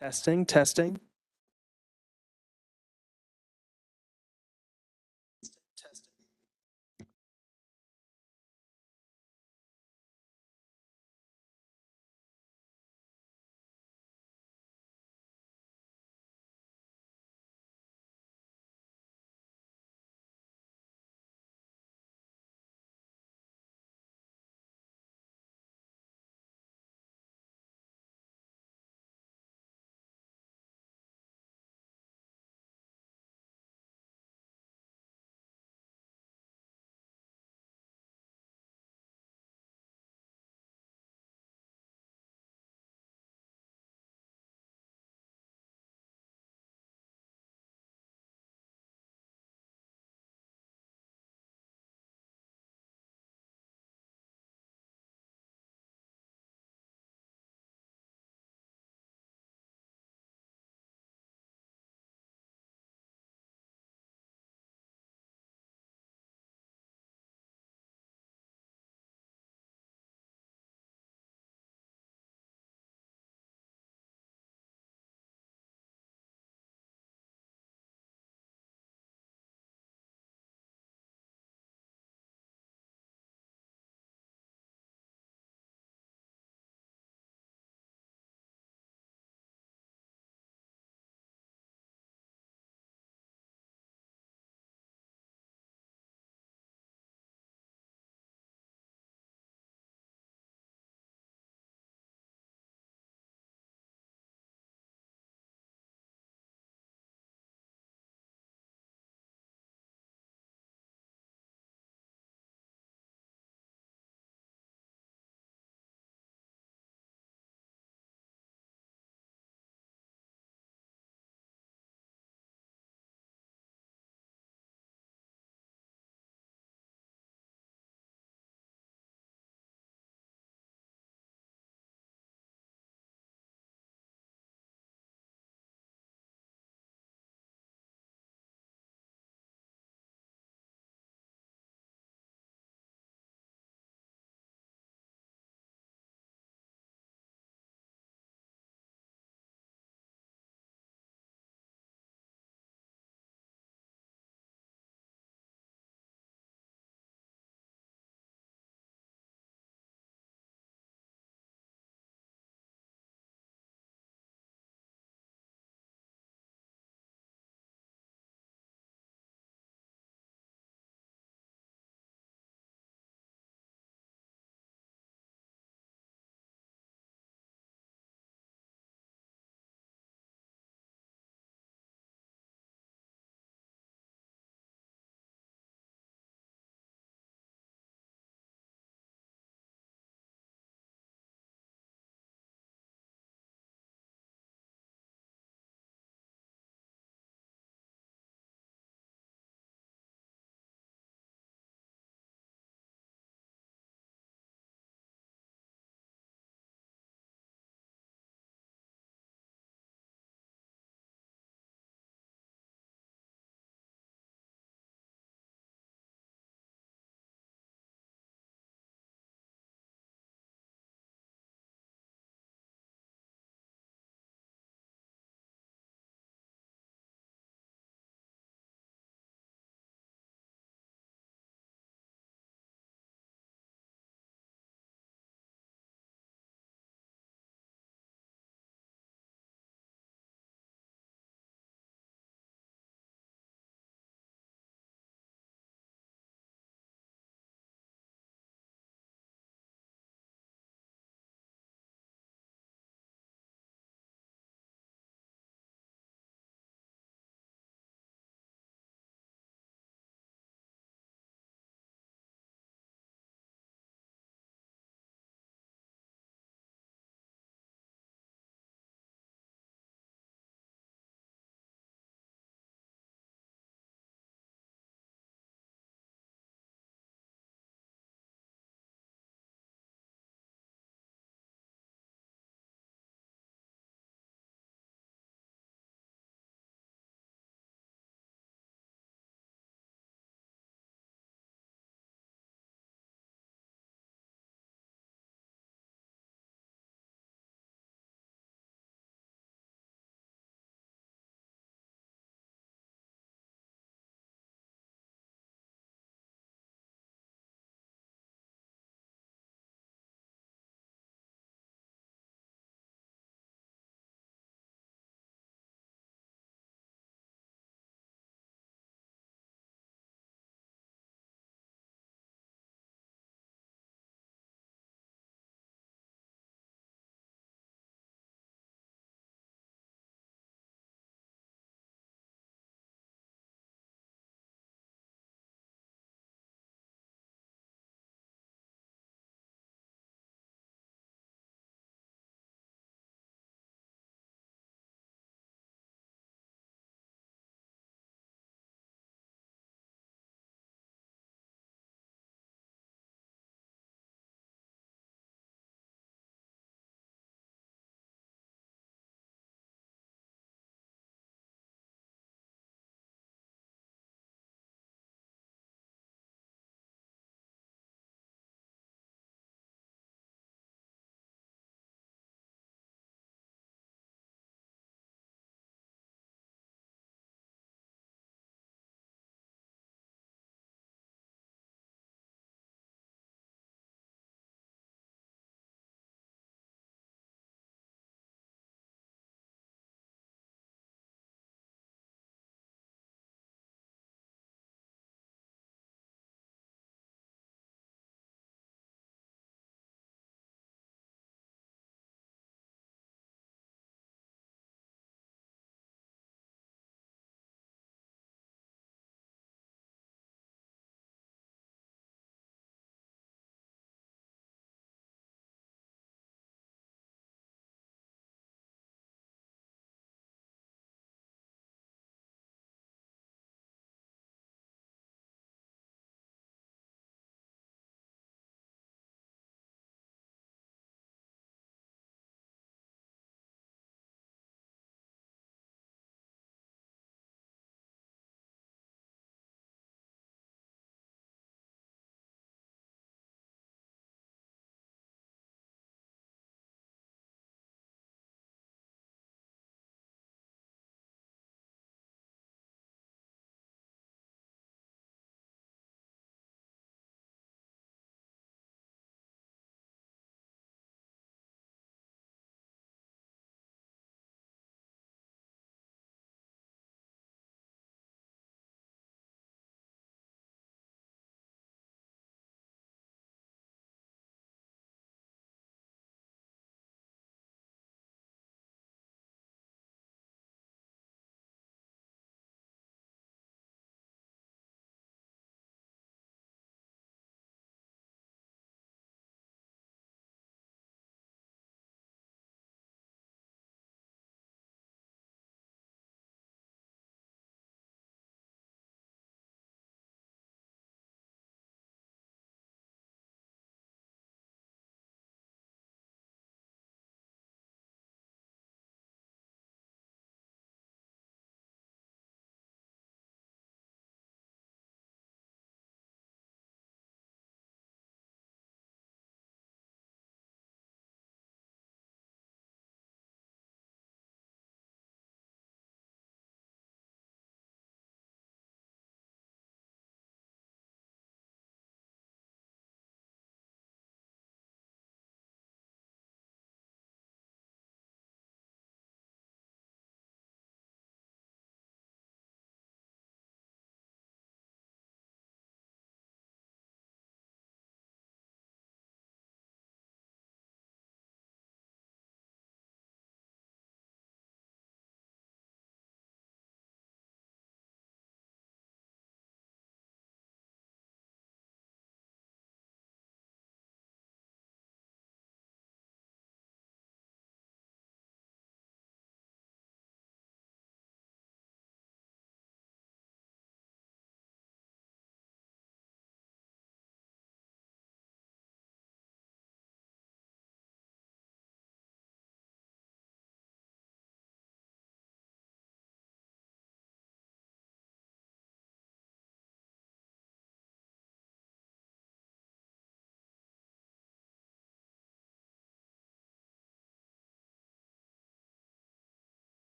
Testing, testing.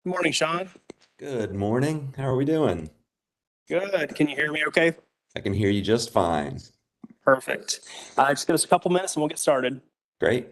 Good morning, Sean. Good morning. How are we doing? Good. Can you hear me okay? I can hear you just fine. Perfect. Just give us a couple minutes and we'll get started. Great.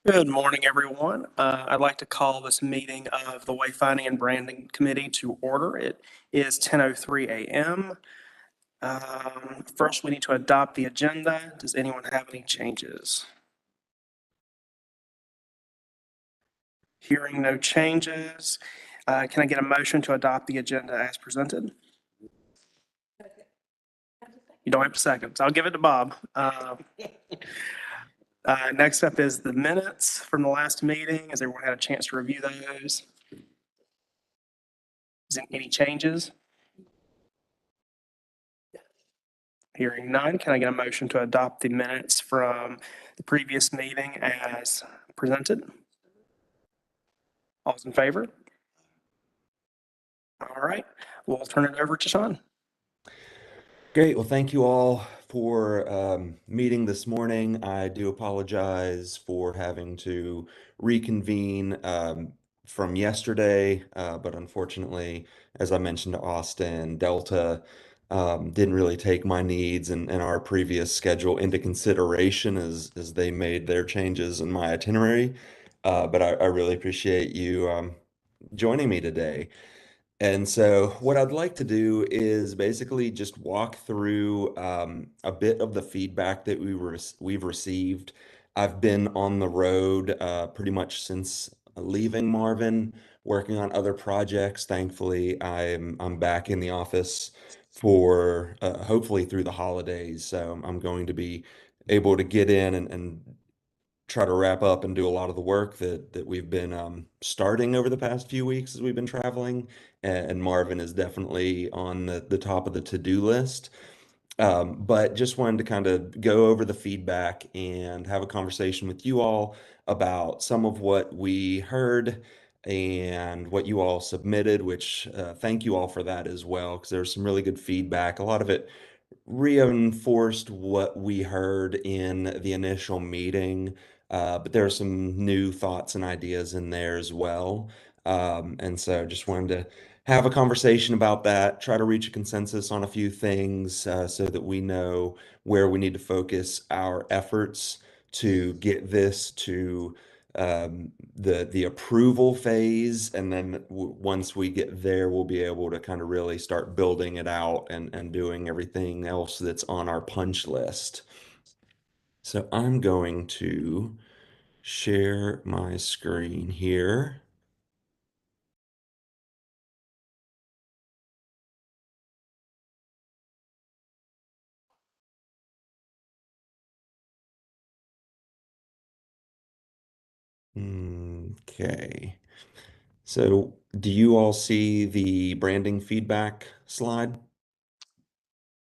Good morning, everyone. I'd like to call this meeting of the Wayfinding and Branding Committee to order. It is 10:03 a.m. First, we need to adopt the agenda. Does anyone have any changes? Hearing no changes, can I get a motion to adopt the agenda as presented? You don't have seconds. I'll give it to Bob. Next up is the minutes from the last meeting. Has everyone had a chance to review those? Is there any changes? Hearing none, can I get a motion to adopt the minutes from the previous meeting as presented? All's in favor? All right, we'll turn it over to Sean. Great. Well, thank you all for meeting this morning. I do apologize for having to reconvene from yesterday, but unfortunately, as I mentioned to Austin, Delta didn't really take my needs and our previous schedule into consideration as they made their changes in my itinerary. But I really appreciate you joining me today. And so, what I'd like to do is basically just walk through a bit of the feedback that we've received. I've been on the road pretty much since leaving Marvin working on other projects. Thankfully, I'm back in the office for hopefully through the holidays. So I'm going to be able to get in and try to wrap up and do a lot of the work that we've been starting over the past few weeks as we've been traveling. And Marvin is definitely on the top of the to-do list. But just wanted to kind of go over the feedback and have a conversation with you all about some of what we heard and what you all submitted, which thank you all for that as well, because there's some really good feedback. A lot of it reinforced what we heard in the initial meeting, but there are some new thoughts and ideas in there as well. And so just wanted to have a conversation about that, try to reach a consensus on a few things so that we know where we need to focus our efforts to get this to the approval phase, and then once we get there, we'll be able to kind of really start building it out and doing everything else that's on our punch list. So I'm going to share my screen here. Okay. So do you all see the branding feedback slide?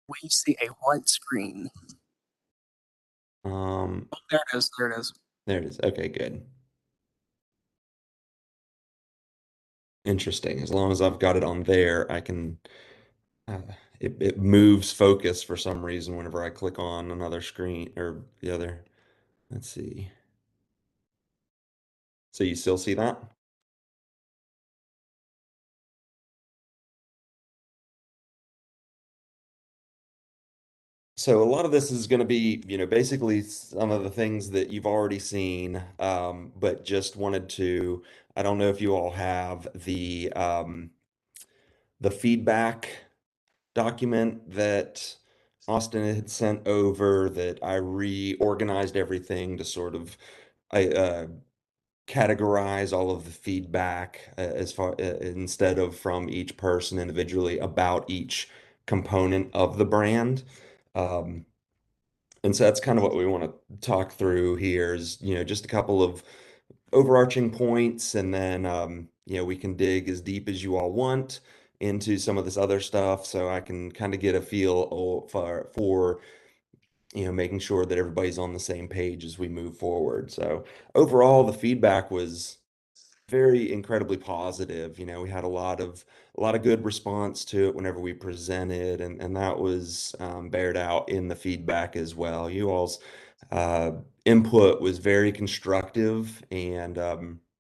We see a white screen. Um, Oh, there it is. There it is. there it is. Okay, good. Interesting. As long as I've got it on there, I can uh, it moves focus for some reason whenever I click on another screen or the other. Let's see. So you still see that? So a lot of this is going to be, basically some of the things that you've already seen, but just wanted to, I don't know if you all have the feedback document that Austin had sent over that I reorganized everything to sort of I categorize all of the feedback as far instead of from each person individually about each component of the brand. Um, and so that's kind of what we want to talk through here is, just a couple of overarching points, and then, we can dig as deep as you all want into some of this other stuff so I can kind of get a feel for making sure that everybody's on the same page as we move forward. So overall, the feedback was very incredibly positive. We had a lot of good response to it whenever we presented, and that was bared out in the feedback as well. You all's uh, input was very constructive, and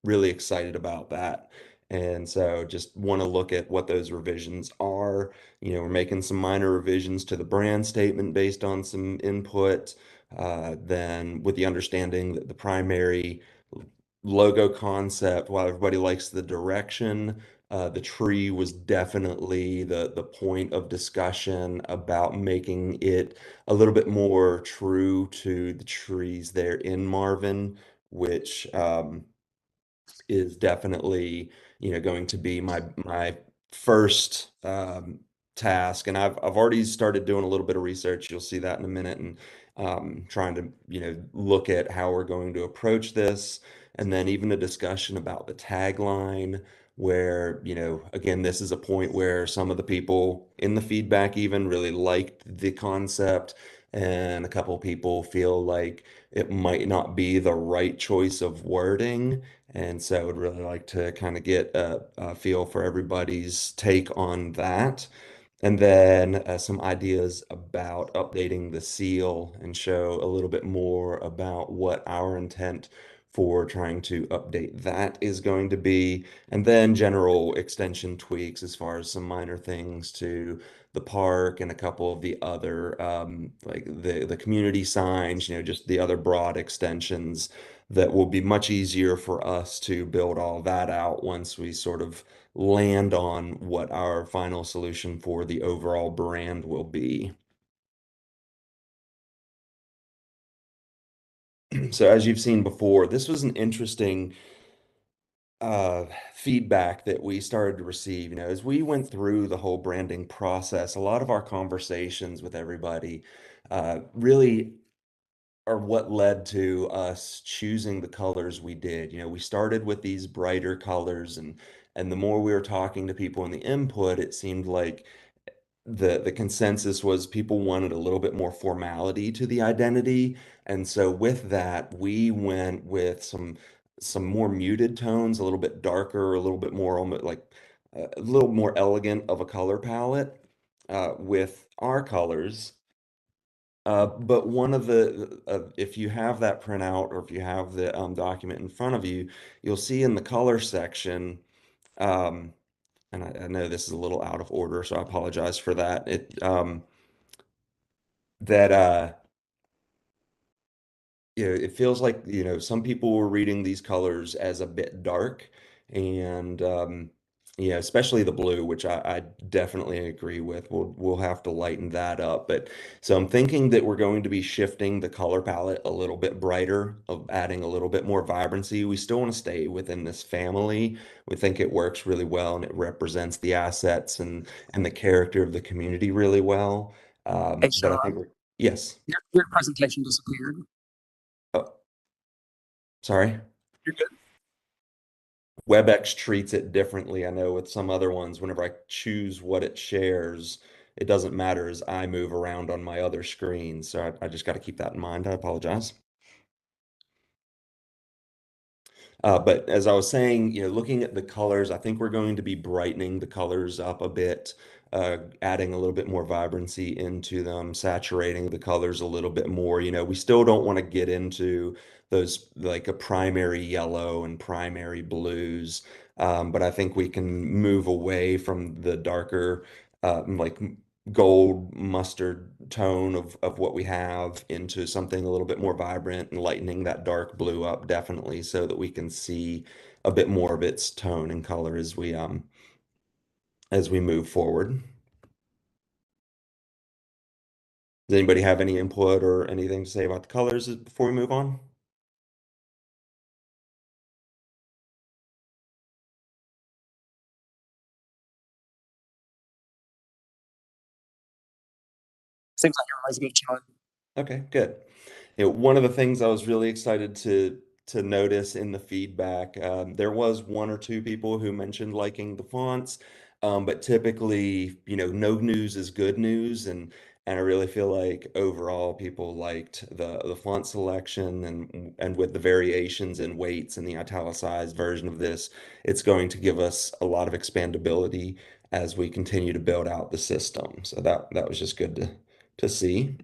really excited about that. And so just want to look at what those revisions are. We're making some minor revisions to the brand statement based on some input. Then with the understanding that the primary logo concept, while everybody likes the direction, the tree was definitely the point of discussion about making it a little bit more true to the trees there in Marvin, which is definitely, going to be my first task. And I've already started doing a little bit of research. You'll see that in a minute, and trying to, look at how we're going to approach this. And then even a discussion about the tagline, where, again, this is a point where some of the people in the feedback even really liked the concept, and a couple people feel like it might not be the right choice of wording. And so I would really like to kind of get a feel for everybody's take on that. And then some ideas about updating the seal and show a little bit more about what our intent for trying to update that is going to be. And then general extension tweaks as far as some minor things to the park and a couple of the other like the community signs, just the other broad extensions that will be much easier for us to build all that out once we sort of land on what our final solution for the overall brand will be. So as you've seen before, this was an interesting uh, feedback that we started to receive. As we went through the whole branding process, a lot of our conversations with everybody really are what led to us choosing the colors we did. We started with these brighter colors, and the more we were talking to people in the input, it seemed like the consensus was people wanted a little bit more formality to the identity. And so with that, we went with some more muted tones, a little bit darker, a little bit more almost like a little more elegant of a color palette with our colors. But one of if you have that printout or if you have the document in front of you, you'll see in the color section, um, and I know this is a little out of order, so I apologize for that. That it feels like, some people were reading these colors as a bit dark, and especially the blue, which I definitely agree with. We'll have to lighten that up. But so I'm thinking that we're going to be shifting the color palette a little bit brighter, of adding a little bit more vibrancy. We still want to stay within this family. We think it works really well and it represents the assets and the character of the community really well. Hey, But I Sean, think yes. your presentation disappeared. Oh, sorry. You're good. WebEx treats it differently. I know with some other ones, whenever I choose what it shares, it doesn't matter as I move around on my other screen. So I just got to keep that in mind. I apologize. But as I was saying, looking at the colors, I think we're going to be brightening the colors up a bit, adding a little bit more vibrancy into them, saturating the colors a little bit more. We still don't want to get into those like a primary yellow and primary blues, but I think we can move away from the darker, like gold mustard tone of what we have into something a little bit more vibrant and lightening that dark blue up definitely so that we can see a bit more of its tone and color as we move forward. Does anybody have any input or anything to say about the colors before we move on? Seems like everybody's good, Sean. Okay, good. One of the things I was really excited to notice in the feedback, there was one or two people who mentioned liking the fonts, but typically, no news is good news, and I really feel like overall people liked the font selection and with the variations and weights and the italicized version of this, it's going to give us a lot of expandability as we continue to build out the system. So that was just good to see.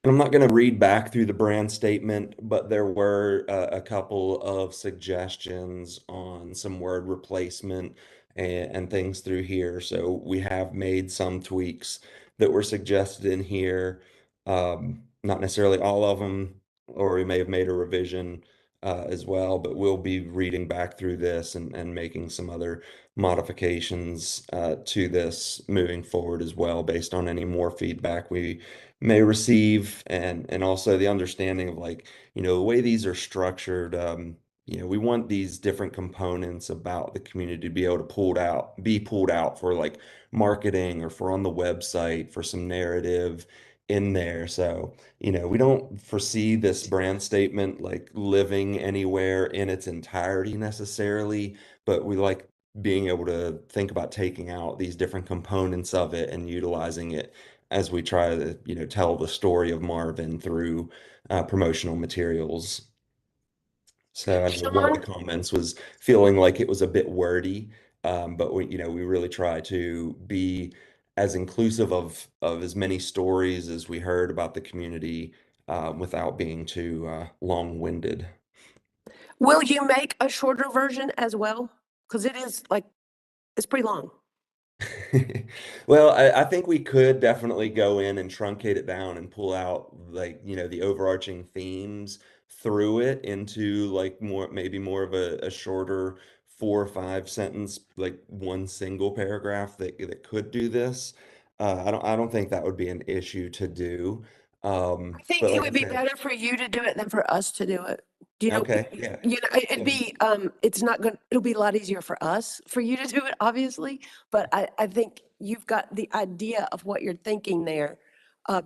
And I'm not going to read back through the brand statement, but there were a couple of suggestions on some word replacement and things through here. So we have made some tweaks that were suggested in here. Not necessarily all of them, or we may have made a revision as well, but we'll be reading back through this and making some other modifications to this moving forward as well, based on any more feedback we may receive and also the understanding of like the way these are structured. We want these different components about the community to be able to be pulled out for like marketing or for on the website for some narrative in there. So we don't foresee this brand statement like living anywhere in its entirety necessarily, but we like being able to think about taking out these different components of it and utilizing it as we try to, tell the story of Marvin through promotional materials. So I know one of the Sean, comments was feeling like it was a bit wordy, but we really try to be as inclusive of as many stories as we heard about the community without being too long-winded. Will you make a shorter version as well? Because it is like, it's pretty long. Well, I think we could definitely go in and truncate it down and pull out like, the overarching themes through it into like maybe more of a shorter 4 or 5 sentence, like one single paragraph that could do this. I don't think that would be an issue to do. I think But it like I would be said, better for you to do it than for us to do it. You know, Okay, yeah. it'd be, it's not going, it'll be a lot easier for us, for you to do it, obviously. But I think you've got the idea of what you're thinking there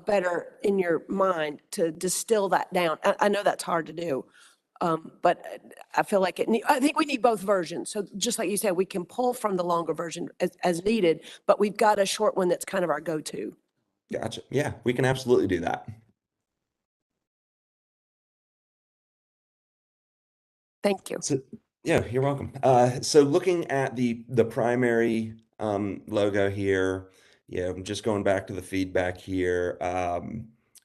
better in your mind to distill that down. I know that's hard to do. But I feel like I think we need both versions. So just like you said, we can pull from the longer version as needed, but we've got a short one that's kind of our go-to. Gotcha. Yeah, we can absolutely do that. Thank you. So, yeah, you're welcome. So looking at the primary logo here, I'm just going back to the feedback here.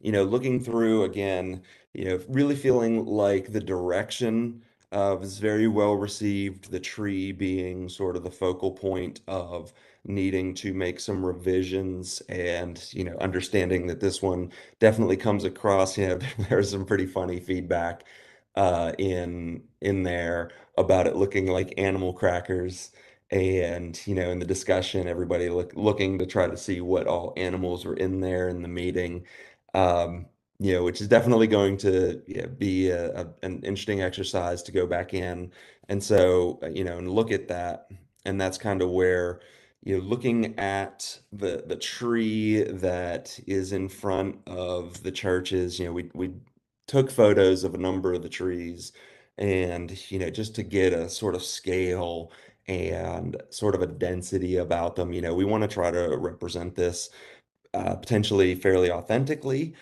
Looking through again, really feeling like the direction was very well received. The tree being sort of the focal point of needing to make some revisions, and understanding that this one definitely comes across. There's some pretty funny feedback in there about it looking like animal crackers. And in the discussion, everybody looking to try to see what all animals were in there in the meeting. um, which is definitely going to be an interesting exercise to go back in. And so and look at that. And that's kind of where looking at the tree that is in front of the churches. We took photos of a number of the trees, and just to get a sort of scale and sort of a density about them. We want to try to represent this potentially fairly authentically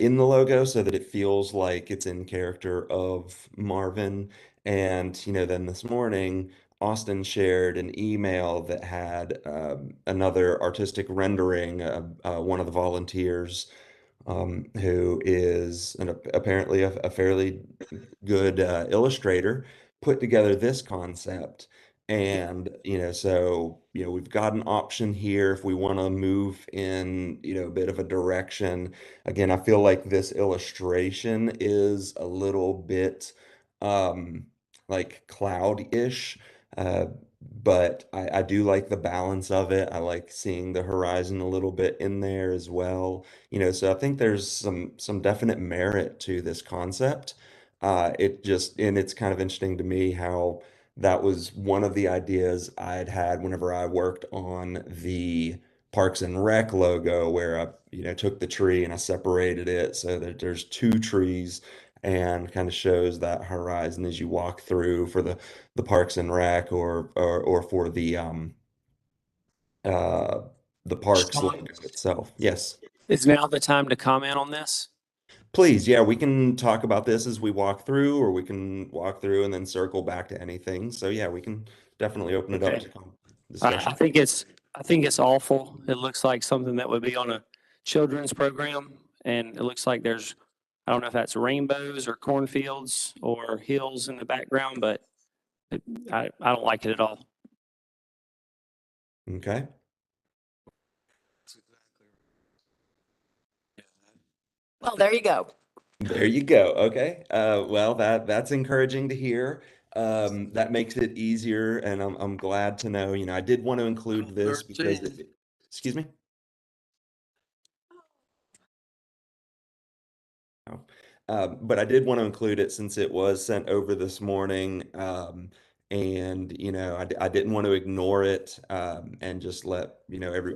in the logo, so that it feels like it's in character of Marvin. And then this morning, Austin shared an email that had another artistic rendering. One of the volunteers, who is apparently a fairly good illustrator, put together this concept. And we've got an option here if we want to move in a bit of a direction. Again, I feel like this illustration is a little bit um like cloud-ish, uh but I do like the balance of it. I like seeing the horizon a little bit in there as well. So I think there's some definite merit to this concept. And it's kind of interesting to me how that was one of the ideas I'd had whenever I worked on the Parks and Rec logo, where I, took the tree and I separated it so that there's two trees, and kind of shows that horizon as you walk through for the Parks and Rec, or for uh the parks Sean, logo itself. Yes. is now the time to comment on this? Please, yeah, we can talk about this as we walk through, or we can walk through and then circle back to anything. So yeah, we can definitely open it up Okay. to I discussion. think it's awful. It looks like something that would be on a children's program, and it looks like I don't know if that's rainbows or cornfields or hills in the background, but I don't like it at all. Okay. Well, there you go. There you go. Okay. Well, that's encouraging to hear. That makes it easier, and I'm glad to know. I did want to include this because excuse me. Oh. But I did want to include it since it was sent over this morning. And I didn't want to ignore it, and just let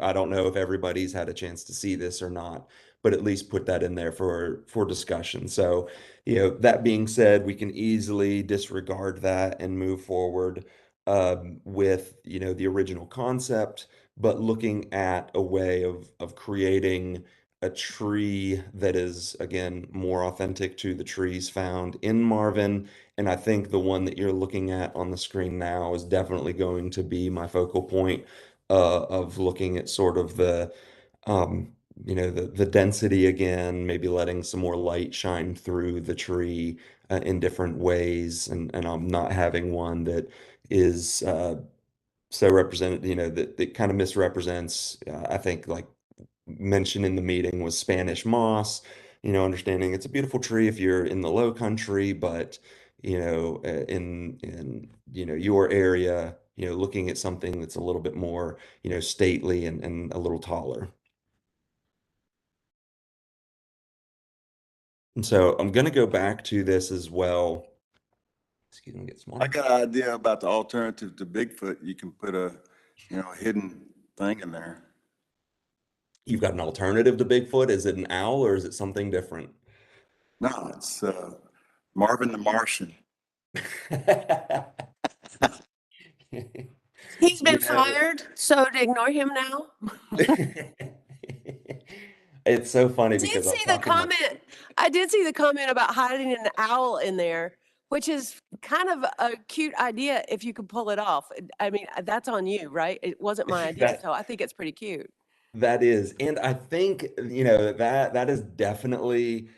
I don't know if everybody's had a chance to see this or not, but at least put that in there for discussion. So that being said, we can easily disregard that and move forward with the original concept, but looking at a way of creating a tree that is, again, more authentic to the trees found in Marvin. And I think the one that you're looking at on the screen now is definitely going to be my focal point of looking at sort of um, the density again, maybe letting some more light shine through the tree in different ways, and not having one that is so represented, that kind of misrepresents, I think, like mentioned in the meeting, was Spanish moss. Understanding it's a beautiful tree if you're in the low country, but in your area, looking at something that's a little bit more stately and a little taller. And so I'm going to go back to this as well. Excuse me, get some I water. got an idea about the alternative to Bigfoot. You can put a, hidden thing in there. You've got an alternative to Bigfoot? Is it an owl or is it something different? No, it's Marvin the Martian. He's You been know, fired, so to ignore him now. it's so funny Did because I see was the talking to comment. I did see the comment about hiding an owl in there, which is kind of a cute idea if you could pull it off. I mean, that's on you, right? It wasn't my idea, that. so I think it's pretty cute. That is, and I think, that is definitely,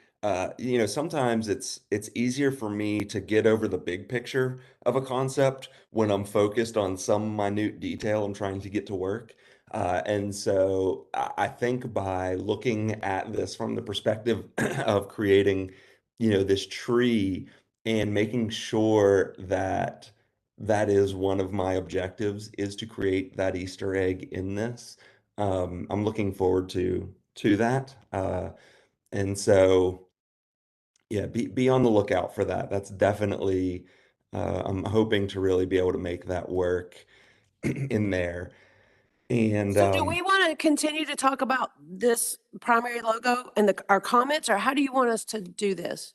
sometimes it's easier for me to get over the big picture of a concept when I'm focused on some minute detail I'm trying to get to work. And so I think by looking at this from the perspective of creating, this tree and making sure that that is one of my objectives is to create that Easter egg in this. I'm looking forward to that. And so yeah, be on the lookout for that. That's definitely I'm hoping to really be able to make that work in there. And So do we want to continue to talk about this primary logo and our comments, or how do you want us to do this?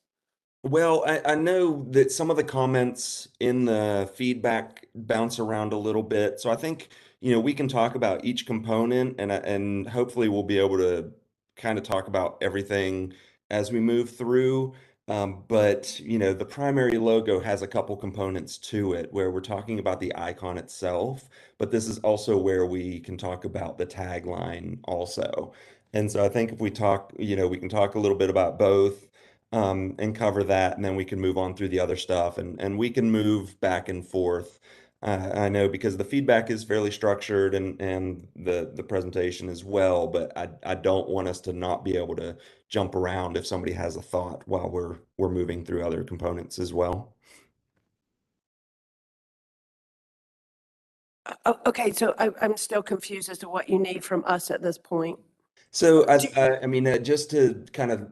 well, I know that some of the comments in the feedback bounce around a little bit. So I think, we can talk about each component and hopefully we'll be able to kind of talk about everything as we move through. But, the primary logo has a couple components to it where we're talking about the icon itself, but this is also where we can talk about the tagline also. And so I think if we talk, we can talk a little bit about both and cover that, and then we can move on through the other stuff, and we can move back and forth. I know because the feedback is fairly structured and the presentation as well, but I don't want us to not be able to jump around if somebody has a thought while we're moving through other components as well. Okay, so I'm still confused as to what you need from us at this point. So I mean, just to kind of,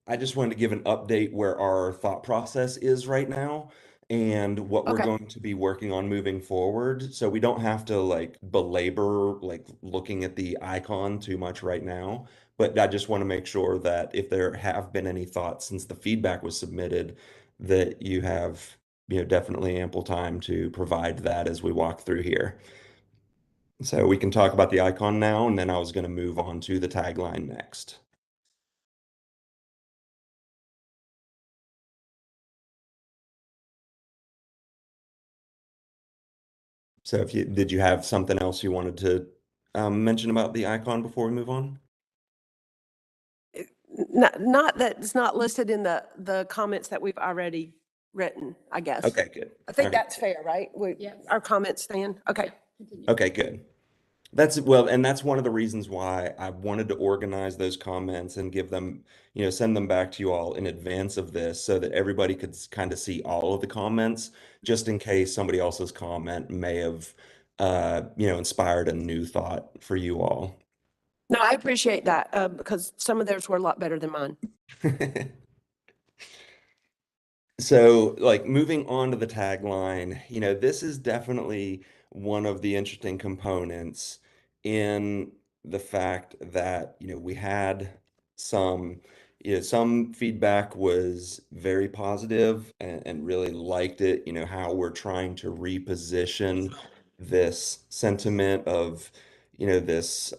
I just wanted to give an update where our thought process is right now and what we're Okay. going to be working on moving forward. So we don't have to like belabor like looking at the icon too much right now. But I just want to make sure that if there have been any thoughts since the feedback was submitted, that you have, definitely ample time to provide that as we walk through here. So we can talk about the icon now, and then I was going to move on to the tagline next. So if you did you have something else you wanted to mention about the icon before we move on? Not that it's not listed in the comments that we've already written, I guess. Okay, good. I think All right. that's fair, right? Yes. Our comments stand. Okay. Okay, good. And that's one of the reasons why I wanted to organize those comments and give them, send them back to you all in advance of this so that everybody could kind of see all of the comments, just in case somebody else's comment may have, inspired a new thought for you all. No, I appreciate that because some of theirs were a lot better than mine. So, like moving on to the tagline, this is definitely one of the interesting components in the fact that, we had some, some feedback was very positive and really liked it, how we're trying to reposition this sentiment of, this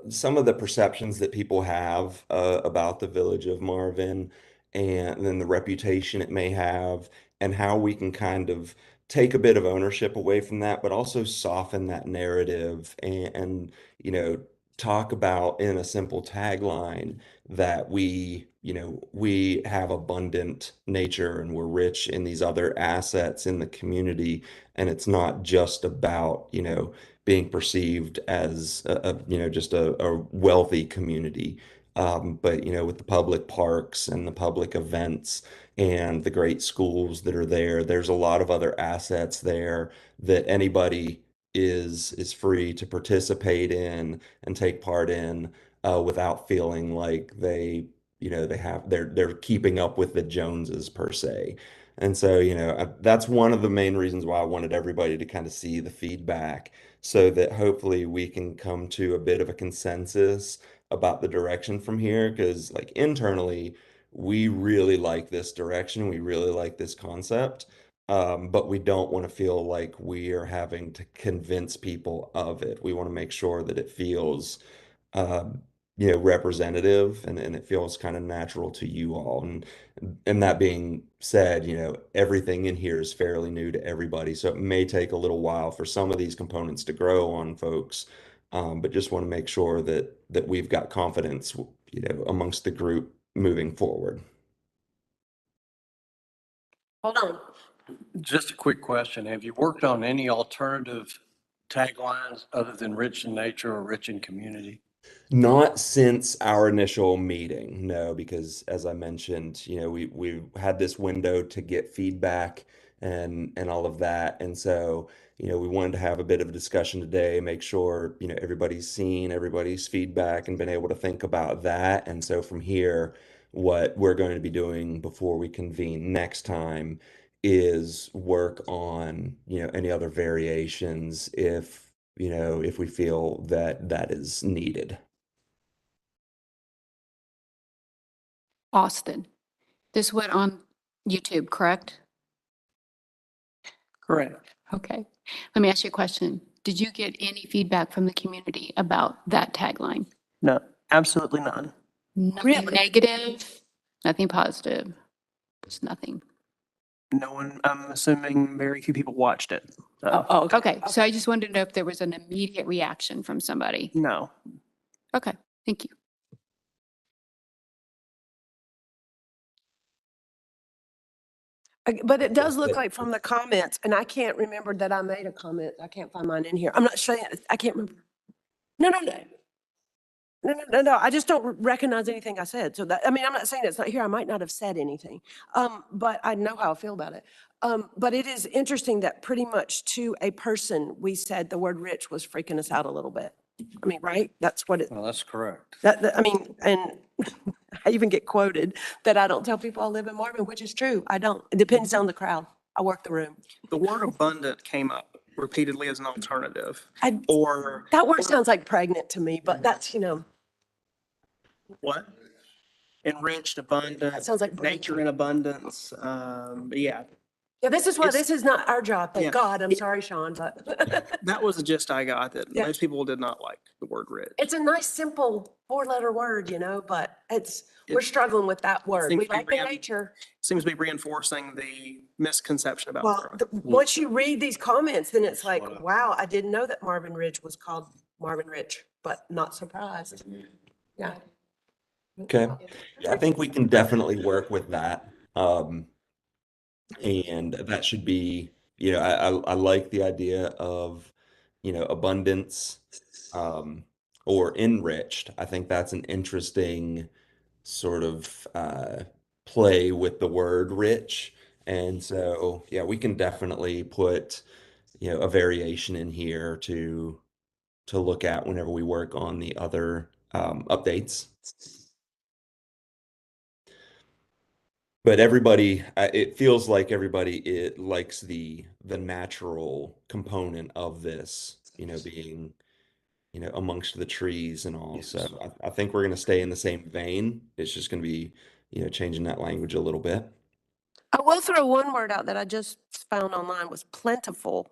some of the perceptions that people have about the village of Marvin and then the reputation it may have, and how we can kind of take a bit of ownership away from that, but also soften that narrative and talk about in a simple tagline that we have abundant nature and we're rich in these other assets in the community, and it's not just about, being perceived as just a wealthy community. But with the public parks and the public events and the great schools that are there, there's a lot of other assets there that anybody is free to participate in and take part in without feeling like they have they're keeping up with the Joneses per se. And so, that's one of the main reasons why I wanted everybody to kind of see the feedback so that hopefully we can come to a bit of a consensus about the direction from here. Because, like, internally, we really like this direction, we really like this concept. But we don't want to feel like we are having to convince people of it. We want to make sure that it feels um, representative and it feels kind of natural to you all. And that being said, everything in here is fairly new to everybody. So it may take a little while for some of these components to grow on folks. But just want to make sure that we've got confidence, amongst the group moving forward. Hold on. Just a quick question. Have you worked on any alternative taglines other than rich in nature or rich in community? Not since our initial meeting, no, because as I mentioned, we had this window to get feedback and all of that. And so, we wanted to have a bit of a discussion today, make sure, everybody's seen everybody's feedback and been able to think about that. And so from here, what we're going to be doing before we convene next time is work on, any other variations if we feel that that is needed. Austin, this went on YouTube, correct? Correct. Okay. Let me ask you a question. Did you get any feedback from the community about that tagline? No, absolutely none. Nothing negative, nothing positive, just nothing. No one, I'm assuming very few people watched it. So, Okay, so I just wanted to know if there was an immediate reaction from somebody. no. Okay, thank you. But it does look like from the comments, and I can't remember that I made a comment. I can't find mine in here. I'm not saying, I can't remember. No, no, no. No, I just don't recognize anything I said. So that, I mean, I'm not saying it's not here. I might not have said anything. But I know how I feel about it. But it is interesting that pretty much to a person, we said the word rich was freaking us out a little bit. I mean, right? That's what it, Well, that's correct. I mean, and I even get quoted that I don't tell people I live in Marvin, which is true. I don't. It depends on the crowd. I work the room. The word abundant came up repeatedly as an alternative. I, Or that word sounds like pregnant to me, but that's, what? Enriched, abundant. That sounds like nature in abundance. But yeah, yeah, this is why It's- this is not our job. Thank Yeah. God. I'm sorry, Sean, but that was the gist I got, that Yeah. most people did not like the word rich. it's a nice, simple four-letter word, but we're struggling with that word. seems We to be like the ran- nature. Seems to be reinforcing the misconception about Well, Marvin. once you read these comments, then it's like, what I- wow, I didn't know that Marvin Ridge was called Marvin Ridge, but not surprised. Yeah. Okay. Yeah, I think we can definitely work with that. And that should be, I like the idea of, abundance, or enriched. I think that's an interesting sort of play with the word rich. And so, yeah, we can definitely put, a variation in here to look at whenever we work on the other updates. But everybody, it feels like everybody likes the natural component of this, being, amongst the trees and all. So Yes. I think we're going to stay in the same vein. It's just going to be, changing that language a little bit. I will throw one word out that I just found online was plentiful.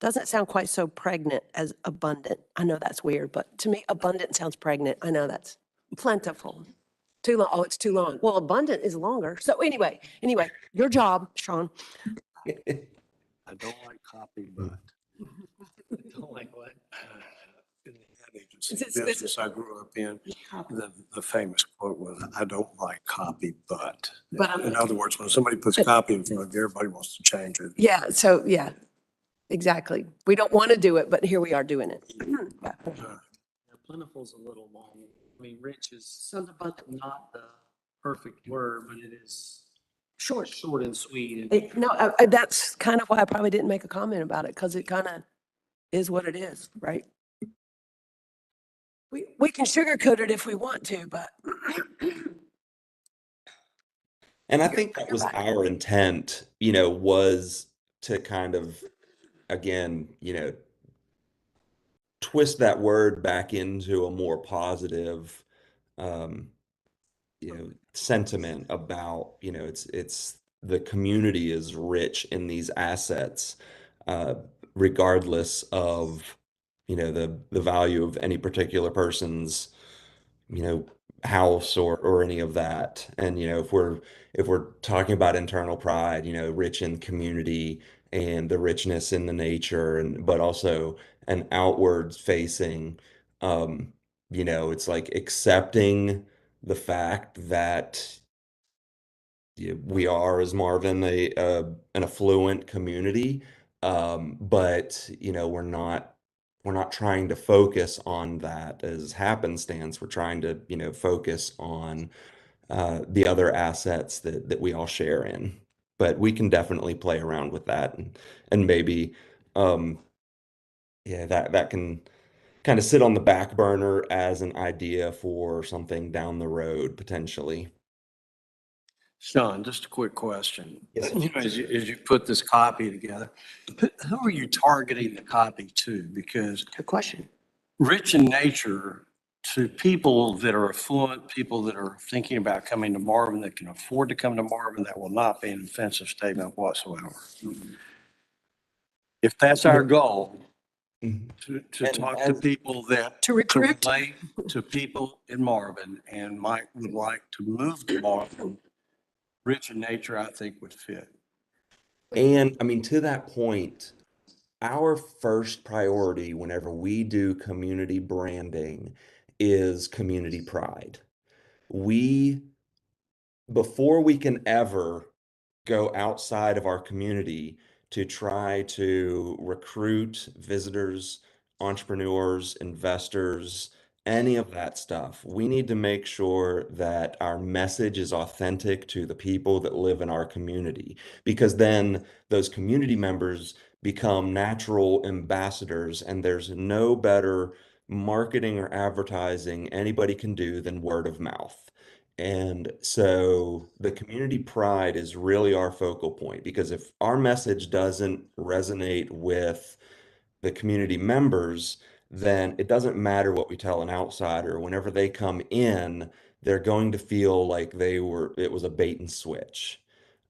Doesn't sound quite so pregnant as abundant. I know that's weird, but to me, abundant sounds pregnant. I know that's plentiful. Too long. Oh, it's too long. Well, abundant is longer. So anyway, your job, Sean. I don't like copy, but Don't like what? in the ad agency It's- business I grew up in, the famous quote was, I don't like copy, but. But I'm- In other words, when somebody puts copy in front of you, everybody wants to change it. Yeah, so yeah, exactly. We don't want to do it, but here we are doing it. Yeah. Plentiful's a little long. I mean, rich is Sounds abundant. not the perfect word, but it is Short. short and sweet. No, that's kind of why I probably didn't make a comment about it, because it kind of is what it is, right? We can sugarcoat it if we want to, but And I think that was our intent, was to kind of, again, twist that word back into a more positive, um, sentiment about, it's the community is rich in these assets, uh, regardless of, the value of any particular person's, you know, house or any of that. And, if we're talking about internal pride, rich in community and the richness in the nature and but also an outward facing, um, it's like accepting the fact that we are, as Marvin, an affluent community, but we're not trying to focus on that as happenstance. We're trying to focus on the other assets that we all share in. But we can definitely play around with that and maybe um, yeah, that can kind of sit on the back burner as an idea for something down the road potentially. Sean, just a quick question. Yes. As you put this copy together, who are you targeting the copy to? Because Good question. rich in nature, to people that are affluent, people that are thinking about coming to Marvin, that can afford to come to Marvin, that will not be an offensive statement whatsoever. If that's our goal, Mhm. to And talk to as- people that To recruit. relate to people in Marvin and would like to move to Marvin, rich in nature, I think would fit. And I mean, to that point, our first priority whenever we do community branding is community pride. We, before we can ever go outside of our community to try to recruit visitors, entrepreneurs, investors, any of that stuff. We need to make sure that our message is authentic to the people that live in our community, because then those community members become natural ambassadors, and there's no better marketing or advertising anybody can do than word of mouth. And so the community pride is really our focal point because if our message doesn't resonate with the community members, then it doesn't matter what we tell an outsider. Whenever they come in, they're going to feel like it was a bait and switch.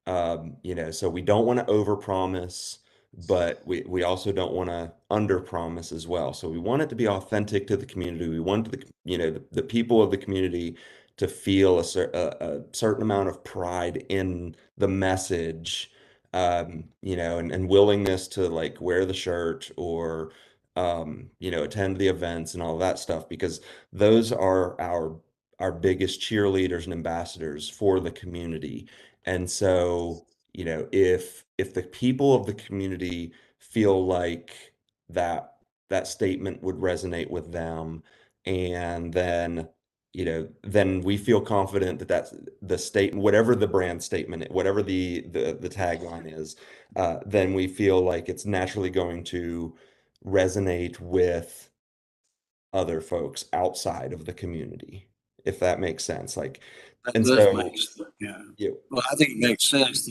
So we don't want to overpromise, but we also don't want to underpromise as well. So we want it to be authentic to the community. We want the people of the community to feel a certain amount of pride in the message, and willingness to like wear the shirt or attend the events and all that stuff because those are our biggest cheerleaders and ambassadors for the community. And so, if the people of the community feel like that that statement would resonate with them, and then we feel confident that that's the statement, whatever the brand statement, whatever the tagline is, then we feel like it's naturally going to resonate with other folks outside of the community, if that makes sense. Like, That and does so, make sense, yeah. yeah. Well, I think it makes sense.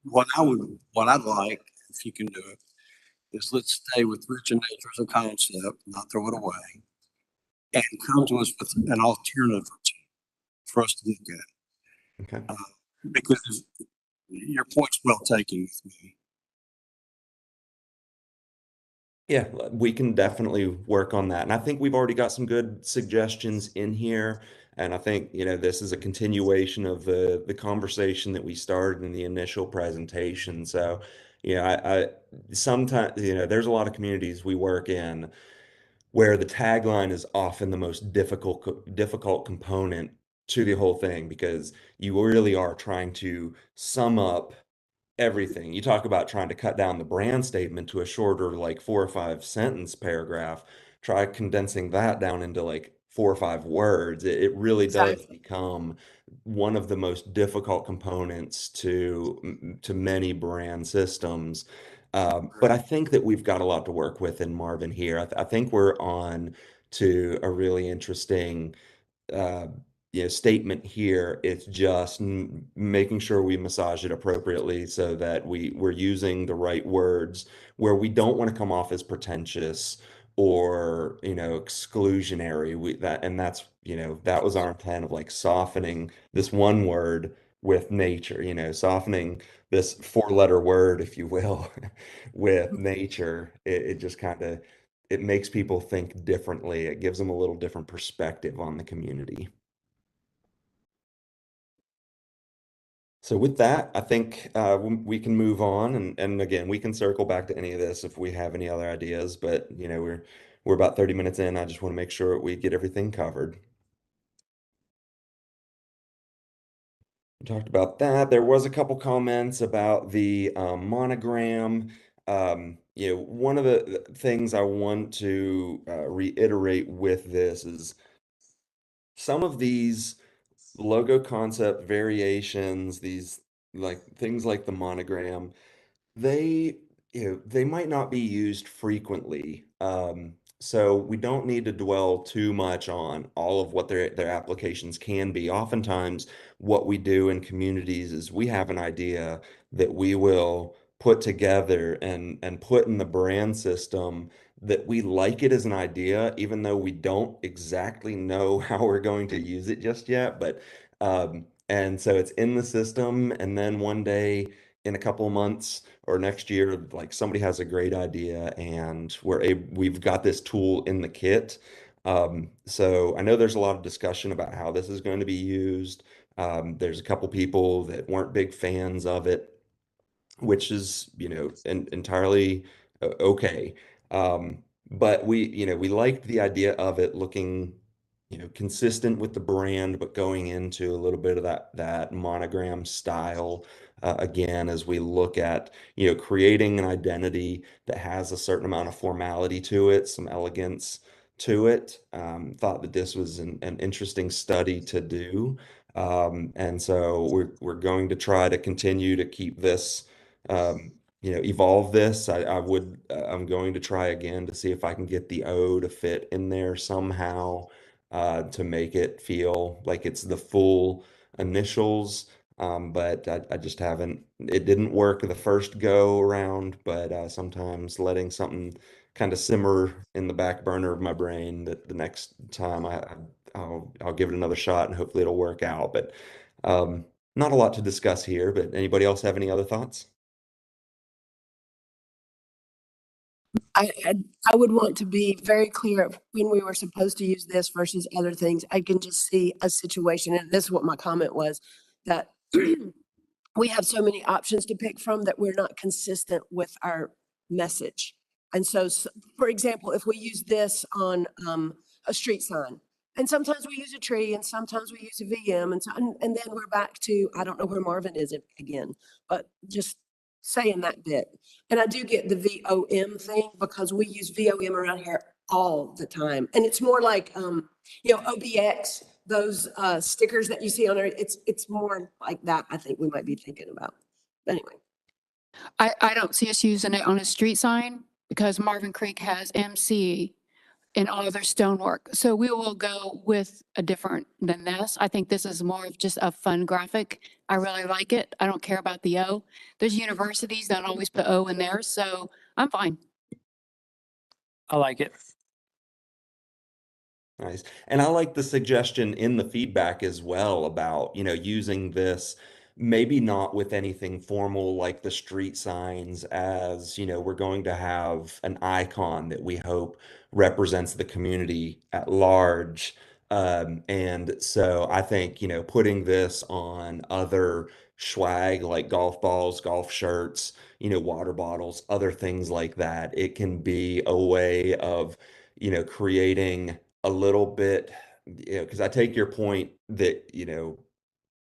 What I'd like, if you can do it, is let's stay with rich in nature as a concept, not throw it away, and come to us with an alternative for us to look Okay. at. Because your point's well taken with me. Yeah, we can definitely work on that. And I think we've already got some good suggestions in here. And I think, this is a continuation of the conversation that we started in the initial presentation. So, I sometimes, there's a lot of communities we work in where the tagline is often the most difficult component to the whole thing because you really are trying to sum up everything. You talk about trying to cut down the brand statement to a shorter, like 4 or 5 sentence paragraph. Try condensing that down into like 4 or 5 words. It really does become one of the most difficult components to many brand systems. But I think that we've got a lot to work with in Marvin here. I think we're on to a really interesting uh, statement here. It's just making sure we massage it appropriately so that we're using the right words where we don't want to come off as pretentious or exclusionary. That's that was our intent of like softening this one word with nature, softening this four-letter word, if you will, with nature. It just kind of it makes people think differently. It gives them a little different perspective on the community. So with that, I think we can move on, and again, we can circle back to any of this if we have any other ideas. But we're about 30 minutes in. I just want to make sure we get everything covered. We talked about that. There was a couple comments about the monogram. One of the things I want to reiterate with this is some of these logo concept variations, these like things like the monogram, they they might not be used frequently. So we don't need to dwell too much on all of what their applications can be. Oftentimes, what we do in communities is we have an idea that we will put together and put in the brand system that we like it as an idea, even though we don't exactly know how we're going to use it just yet. But and so it's in the system, and then one day in a couple of months or next year, like somebody has a great idea and we've got this tool in the kit. So I know there's a lot of discussion about how this is going to be used. There's a couple people that weren't big fans of it, which is, entirely okay. But we liked the idea of it looking, consistent with the brand, but going into a little bit of that monogram style. Again, as we look at, creating an identity that has a certain amount of formality to it, some elegance to it. Thought that this was an interesting study to do. And so we're going to try to continue to keep this evolve this. I'm going to try again to see if I can get the O to fit in there somehow, to make it feel like it's the full initials. But I just haven't, it didn't work the first go around, but sometimes letting something kind of simmer in the back burner of my brain, that the next time I'll give it another shot and hopefully it'll work out. But not a lot to discuss here, but anybody else have any other thoughts? I would want to be very clear of when we were supposed to use this versus other things. I can just see a situation, and this is what my comment was, that we have so many options to pick from that we're not consistent with our message. And so, for example, if we use this on a street sign, and sometimes we use a tree, and sometimes we use a VM, and then we're back to, I don't know where Marvin is again, but just saying that bit. And I do get the VOM thing because we use VOM around here all the time. And it's more like, OBX, those stickers that you see on there, it's more like that, I think we might be thinking about. Anyway, I don't see us using it on a street sign because Marvin Creek has MC in all of their stonework. So we will go with a different than this. I think this is more of just a fun graphic. I really like it. I don't care about the O. There's universities that always put O in there, so I'm fine. I like it. Nice. And I like the suggestion in the feedback as well about, using this maybe not with anything formal like the street signs, as, we're going to have an icon that we hope represents the community at large. And so I think, putting this on other swag like golf balls, golf shirts, water bottles, other things like that, it can be a way of, creating a little bit, because I take your point that,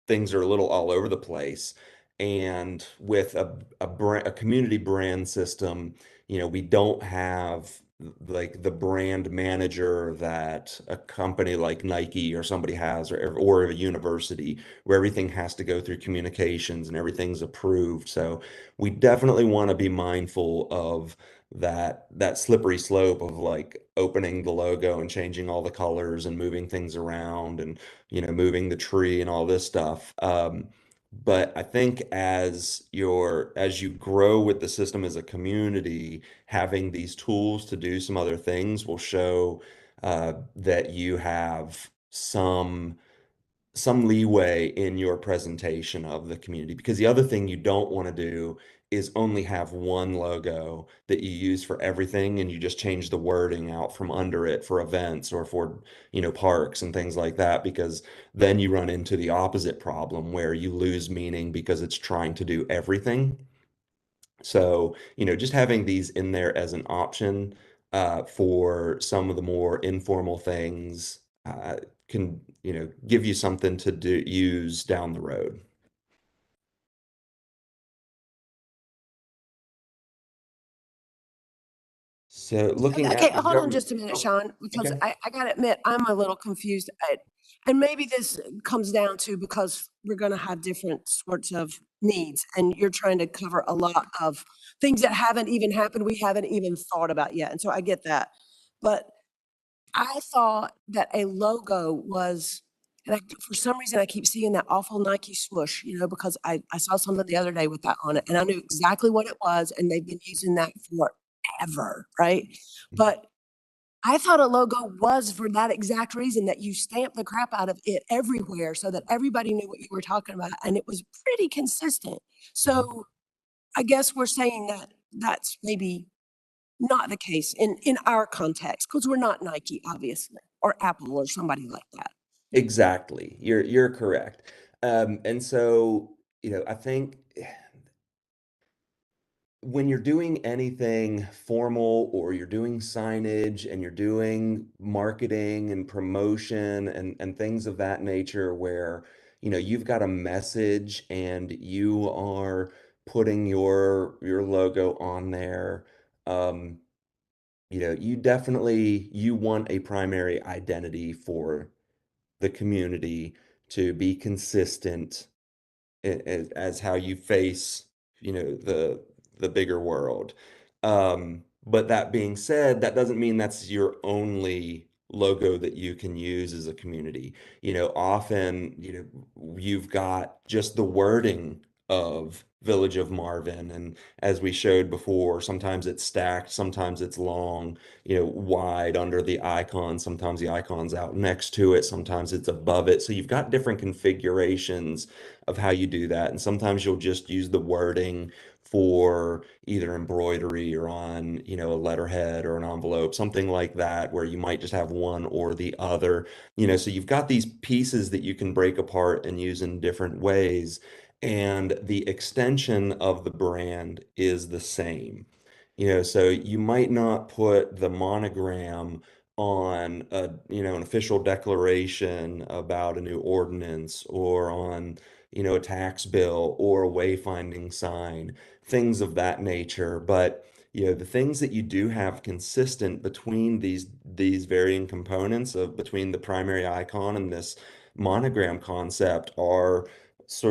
things are a little all over the place. And with a community brand system, we don't have like the brand manager that a company like Nike or somebody has, or a university, where everything has to go through communications and everything's approved. So we definitely want to be mindful of that slippery slope of like opening the logo and changing all the colors and moving things around and moving the tree and all this stuff. But I think as you grow with the system as a community, having these tools to do some other things will show that you have some leeway in your presentation of the community. Because the other thing you don't want to do is only have one logo that you use for everything and you just change the wording out from under it for events or for, parks and things like that, because then you run into the opposite problem where you lose meaning because it's trying to do everything. So, just having these in there as an option for some of the more informal things can, give you something to use down the road. So looking Okay, at the hold on government. just a minute, Oh, Sean, because okay. I gotta admit, I'm a little confused. And maybe this comes down to because we're gonna have different sorts of needs, and you're trying to cover a lot of things that haven't even happened, we haven't even thought about yet, and so I get that. But I thought that a logo was, and for some reason, I keep seeing that awful Nike swoosh, because I saw something the other day with that on it, and I knew exactly what it was, and they've been using that forever, right? But I thought a logo was for that exact reason, that you stamp the crap out of it everywhere so that everybody knew what you were talking about, and it was pretty consistent. So I guess we're saying that that's maybe not the case in our context, because we're not Nike, obviously, or Apple or somebody like that. Exactly. You're correct. And so, I think when you're doing anything formal or you're doing signage and you're doing marketing and promotion and things of that nature where, you've got a message and you are putting your logo on there, um, you want a primary identity for the community to be consistent as how you face, the bigger world. But that being said, that doesn't mean that's your only logo that you can use as a community. Often, you've got just the wording of Village of Marvin, and as we showed before, sometimes it's stacked, sometimes it's long, wide under the icon, sometimes the icon's out next to it, sometimes it's above it. So you've got different configurations of how you do that. And sometimes you'll just use the wording for either embroidery or on, a letterhead or an envelope, something like that, where you might just have one or the other. So you've got these pieces that you can break apart and use in different ways. And the extension of the brand is the same. So you might not put the monogram on an official declaration about a new ordinance or on, a tax bill or a wayfinding sign, things of that nature. But, the things that you do have consistent between these varying components of between the primary icon and this monogram concept are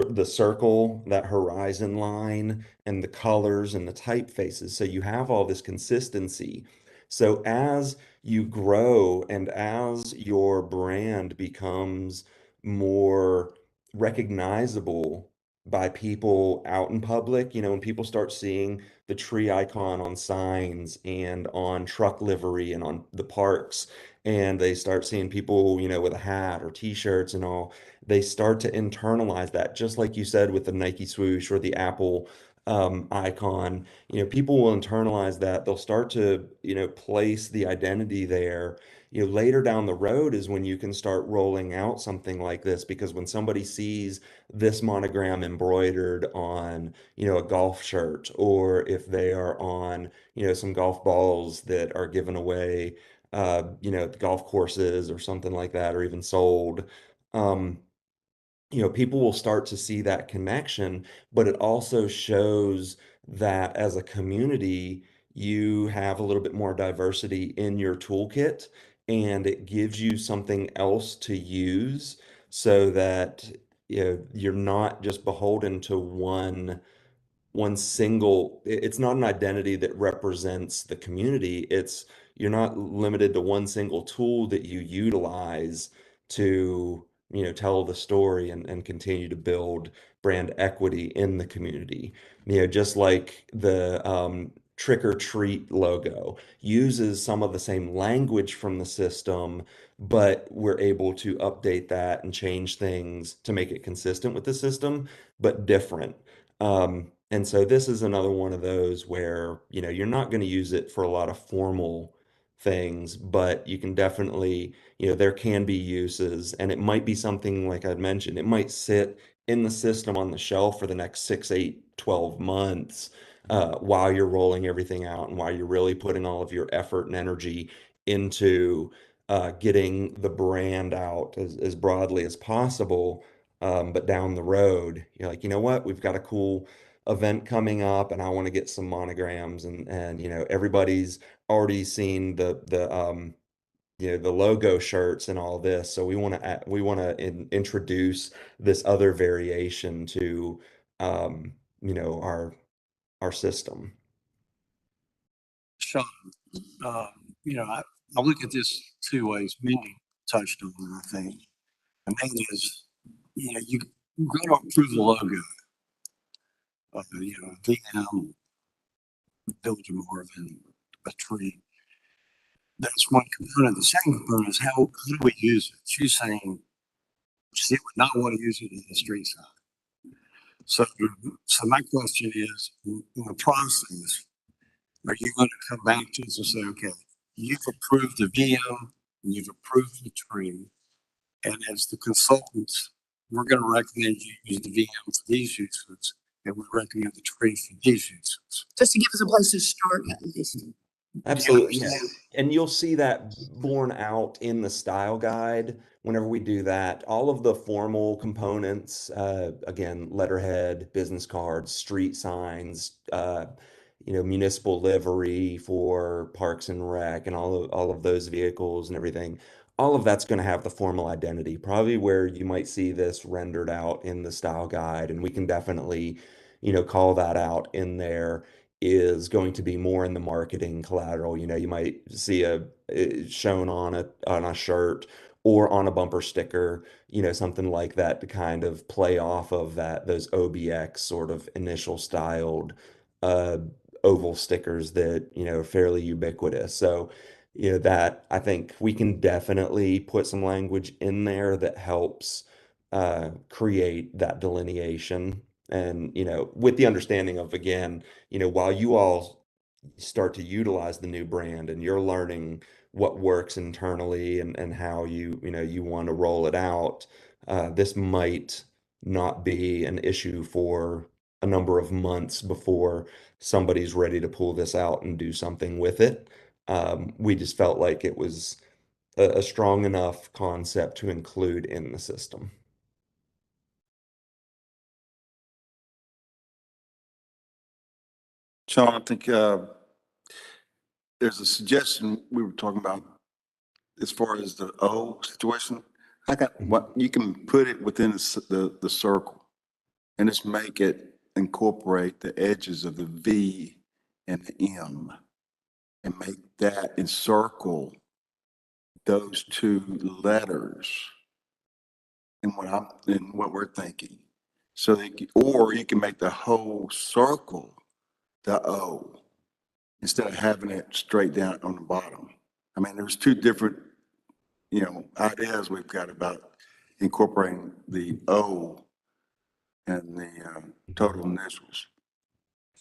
the circle, that horizon line, and the colors and the typefaces. So you have all this consistency. So as you grow and as your brand becomes more recognizable by people out in public, when people start seeing the tree icon on signs and on truck livery and on the parks, and they start seeing people, with a hat or t-shirts and all, they start to internalize that, just like you said with the Nike swoosh or the Apple icon. People will internalize that. They'll start to, place the identity there. Later down the road is when you can start rolling out something like this, because when somebody sees this monogram embroidered on, a golf shirt, or if they are on, some golf balls that are given away, at golf courses or something like that, or even sold. Um, People will start to see that connection, but it also shows that as a community, you have a little bit more diversity in your toolkit, and it gives you something else to use so that you're not just beholden to one one single, it's not an identity that represents the community. It's you're not limited to one single tool that you utilize to, tell the story and continue to build brand equity in the community. Just like the trick or treat logo uses some of the same language from the system, but we're able to update that and change things to make it consistent with the system, but different. And so this is another one of those where, you're not going to use it for a lot of formal things, but you can definitely, there can be uses, and it might be something like I'd mentioned, it might sit in the system on the shelf for the next 6, 8, 12 months, while you're rolling everything out and while you're really putting all of your effort and energy into getting the brand out as broadly as possible. But down the road, you're like, you know what? We've got a cool event coming up, and I want to get some monograms, and everybody's already seen the logo shirts and all this. So we want to introduce this other variation to um, our system. Sean, uh, I look at this two ways. Mindy touched on it, I think. And that is, you go to approve the logo. VM, Village of Marvin, a tree. That's one component. The second component is how do we use it? She's saying she would not want to use it in the street side. So my question is, in the process, are you going to come back to us and say, okay, you've approved the VM, and you've approved the tree, and as the consultants, we're going to recommend you use the VM for these uses, and we recommend the tree for these uses. Just to give us a place to start at least. Absolutely, yeah. understand? And you'll see that borne out in the style guide whenever we do that. All of the formal components, again, letterhead, business cards, street signs, municipal livery for Parks and Rec, and all of those vehicles and everything. All of that's going to have the formal identity, probably where you might see this rendered out in the style guide, and we can definitely, call that out in there is going to be more in the marketing collateral. You might see it shown on a shirt or on a bumper sticker, something like that to kind of play off of those OBX sort of initial styled uh, oval stickers that, are fairly ubiquitous. So, that I think we can definitely put some language in there that helps create that delineation. And, with the understanding of, again, while you all start to utilize the new brand and you're learning what works internally and how you want to roll it out, this might not be an issue for a number of months before somebody's ready to pull this out and do something with it. We just felt like it was a strong enough concept to include in the system. Sean, I think there's a suggestion we were talking about as far as the O situation. I got what you can put it within the circle and just make it incorporate the edges of the V and the M and make that encircle those two letters in what we're thinking. So or you can make the whole circle the O instead of having it straight down on the bottom. I mean, there's two different, ideas we've got about incorporating the O and the total initials.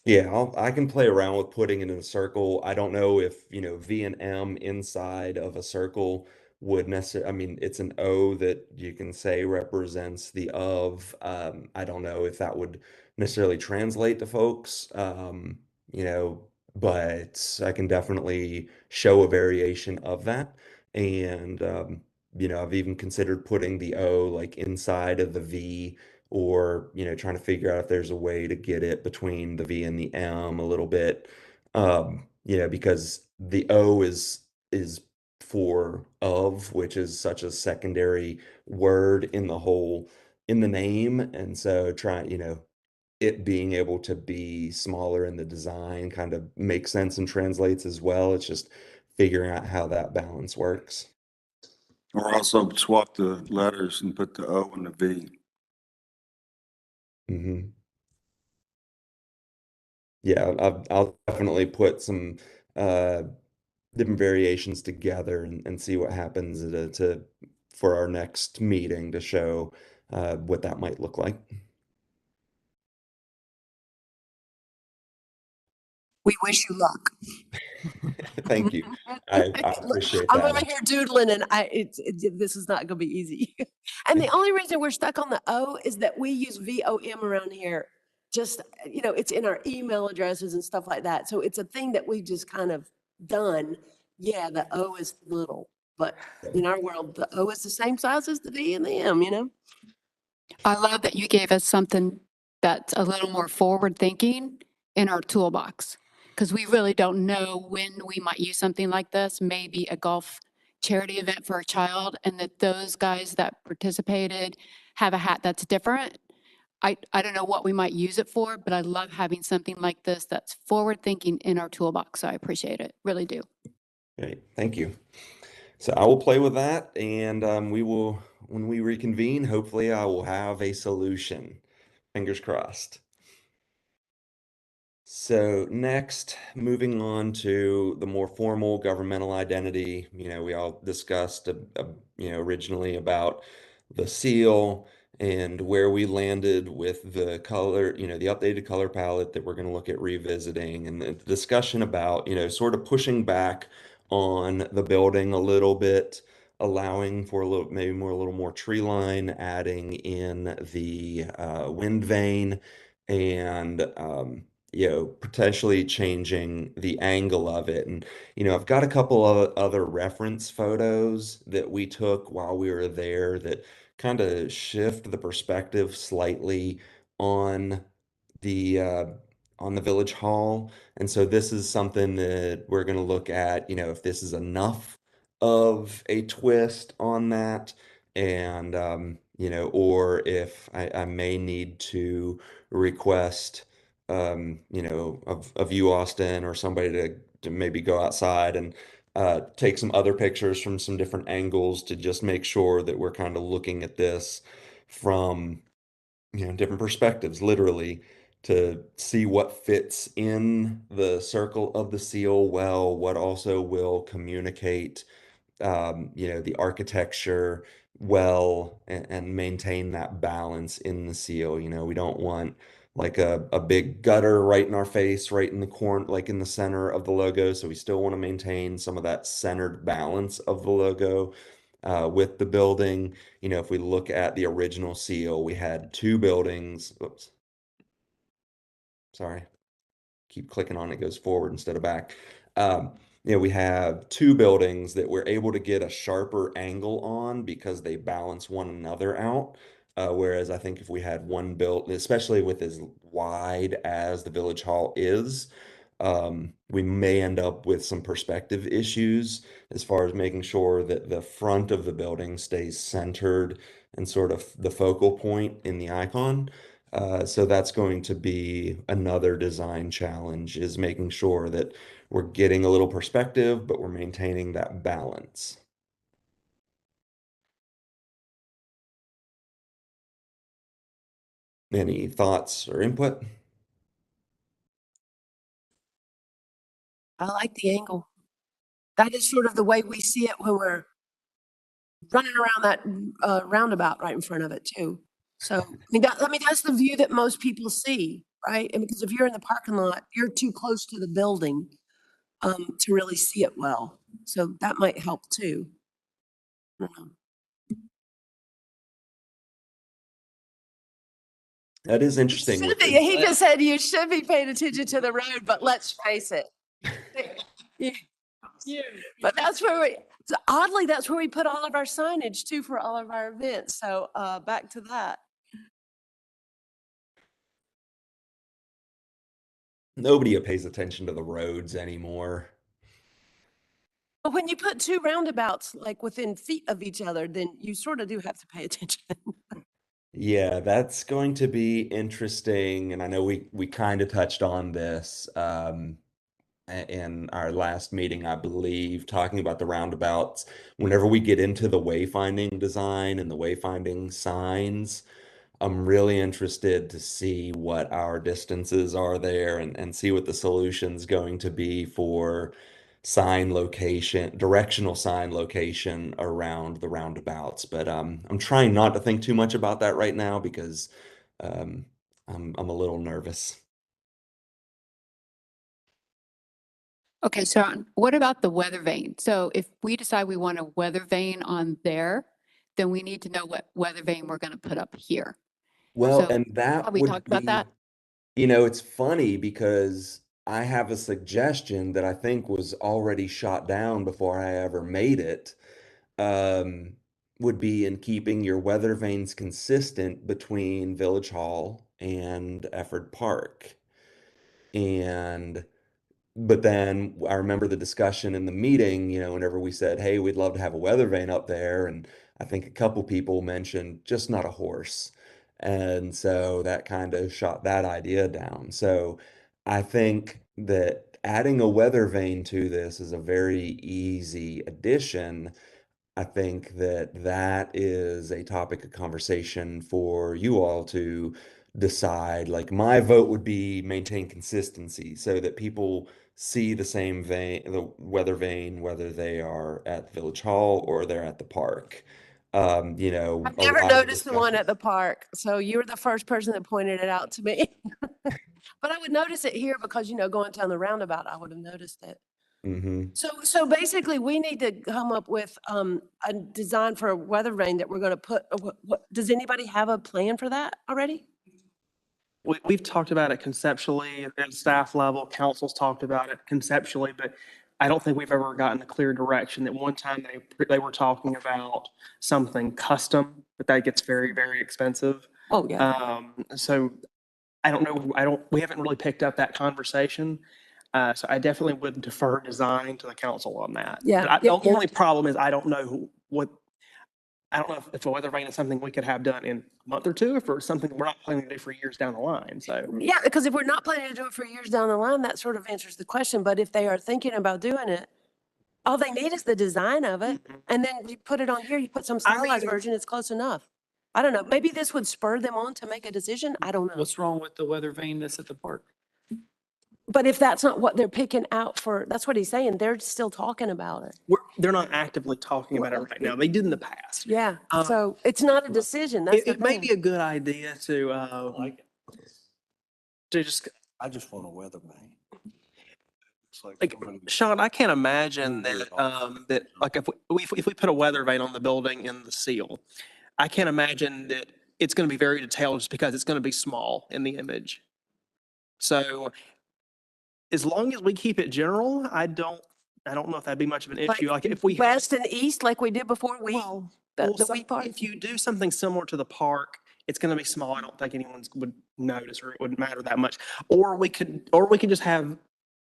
Yeah, I can play around with putting it in a circle. I don't know if, V and M inside of a circle would necessarily, I mean, it's an O that you can say represents the of. I don't know if that would necessarily translate to folks, but I can definitely show a variation of that. And, I've even considered putting the O like inside of the V, or trying to figure out if there's a way to get it between the V and the M a little bit, because the O is for of, which is such a secondary word in the name, and so it being able to be smaller in the design kind of makes sense and translates as well. It's just figuring out how that balance works. Or also swap the letters and put the O and the V. Hmm. Yeah, I'll definitely put some uh, different variations together and see what happens for our next meeting to show what that might look like. We wish you luck. Thank you. I appreciate I'm that. over here doodling and this is not gonna be easy. And the only reason we're stuck on the O is that we use VOM around here. Just, it's in our email addresses and stuff like that. So it's a thing that we've just kind of done. Yeah, the O is little, but in our world, the O is the same size as the V and the M. I love that you gave us something that's a little more forward thinking in our toolbox. Because we really don't know when we might use something like this, maybe a golf charity event for a child, and that those guys that participated have a hat that's different. I don't know what we might use it for, but I love having something like this that's forward thinking in our toolbox. So I appreciate it, really do. Great, thank you. So I will play with that, and when we reconvene, hopefully I will have a solution. Fingers crossed. So next, moving on to the more formal governmental identity, we all discussed, originally about the seal and where we landed with the color, the updated color palette that we're going to look at revisiting, and the discussion about, sort of pushing back on the building a little bit, allowing for a little more tree line, adding in the wind vane, and potentially changing the angle of it. And, I've got a couple of other reference photos that we took while we were there that kind of shift the perspective slightly on the uh, on the village hall. And so this is something that we're going to look at, if this is enough of a twist on that, and or if I may need to request of you, Austin, or somebody to maybe go outside and take some other pictures from some different angles to just make sure that we're kind of looking at this from, different perspectives, literally, to see what fits in the circle of the seal well, what also will communicate the architecture well, and maintain that balance in the seal. We don't want like a big gutter right in our face, right in the corner, like in the center of the logo. So we still want to maintain some of that centered balance of the logo with the building. If we look at the original seal, we had two buildings. Oops, sorry. Keep clicking on it, goes forward instead of back. Um, we have two buildings that we're able to get a sharper angle on because they balance one another out. Whereas I think if we had one built, especially with as wide as the village hall is, we may end up with some perspective issues as far as making sure that the front of the building stays centered and sort of the focal point in the icon. So that's going to be another design challenge, is making sure that we're getting a little perspective, but we're maintaining that balance. Any thoughts or input? I like the angle. That is sort of the way we see it when we're running around that roundabout right in front of it too. So, that's the view that most people see, right? And because if you're in the parking lot, you're too close to the building to really see it well. So that might help too. I don't know. That is interesting. Should be. He just said you should be paying attention to the road, but let's face it. But that's where oddly, that's where we put all of our signage too for all of our events. So back to that. Nobody pays attention to the roads anymore. But when you put two roundabouts like within feet of each other, then you sort of do have to pay attention. Yeah, that's going to be interesting. And I know we kind of touched on this in our last meeting, I believe, talking about the roundabouts. Whenever we get into the wayfinding design and the wayfinding signs, I'm really interested to see what our distances are there and see what the solution's going to be for sign location, directional sign location around the roundabouts. But I'm trying not to think too much about that right now because um, I'm a little nervous. Okay, so what about the weather vane? So if we decide we want a weather vane on there, then we need to know what weather vane we're going to put up here. Well, So and have that we would talked about be, that? it's funny because I have a suggestion that I think was already shot down before I ever made it. Um, would be in keeping your weather vanes consistent between Village Hall and Efford Park. And but then I remember the discussion in the meeting, whenever we said, hey, we'd love to have a weather vane up there. And I think a couple people mentioned just not a horse. And so that kind of shot that idea down. So I think that adding a weather vane to this is a very easy addition. I think that that is a topic of conversation for you all to decide. Like my vote would be maintain consistency so that people see the same vein, the weather vane, whether they are at Village Hall or they're at the park. I've A never lot of noticed the one discussion. at the park, so you were the first person that pointed it out to me. But I would notice it here because, going down the roundabout, I would have noticed it. Hmm. So basically, we need to come up with a design for a weather vane that we're going to put, does anybody have a plan for that already? We've talked about it conceptually at staff level, council's talked about it conceptually, but I don't think we've ever gotten a clear direction. That one time they were talking about something custom, but that gets very, very expensive. Oh, yeah. So I don't know, we haven't really picked up that conversation. So I definitely would defer design to the council on that. Yeah, But yeah, the you have only problem is I don't know if a weather vane is something we could have done in a month or two, if it's something we're not planning to do for years down the line. So Yeah, because if we're not planning to do it for years down the line, that sort of answers the question. But if they are thinking about doing it, all they need is the design of it. And then you put it on here, you put some I mean- stylized version, it's close enough. I don't know. Maybe this would spur them on to make a decision. I don't know. What's wrong with the weather vane that's at the park? But if that's not what they're picking out for, that's what he's saying. They're still talking about it. they're not actively talking about it right now. They did in the past. Yeah. So it's not a decision. That's the It may be thing. a good idea to just, I just want a weather vane. It's like, somebody- Sean, I can't imagine that like if we put a weather vane on the building in the seal, I can't imagine that it's going to be very detailed just because it's going to be small in the image. So as long as we keep it general, I don't know if that'd be much of an issue. Like if we, West and east, like we did before, well, the wheat part. if you do something similar to the park, it's going to be small. I don't think anyone would notice or it wouldn't matter that much. Or we could just have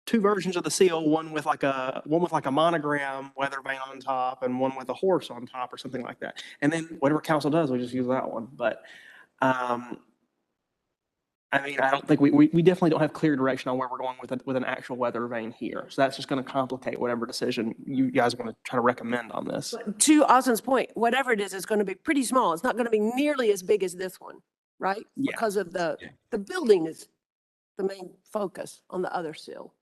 two versions of the seal, one with like a monogram weather vane on top and one with a horse on top or something like that. And then whatever council does, we just use that one. But I mean, I don't think we definitely don't have clear direction on where we're going with an actual weather vane here. So that's just going to complicate whatever decision you guys want to try to recommend on this. To Austin's point, whatever it is, it's going to be pretty small. It's not going to be nearly as big as this one, right? Yeah. Because of the building is the main focus on the other seal.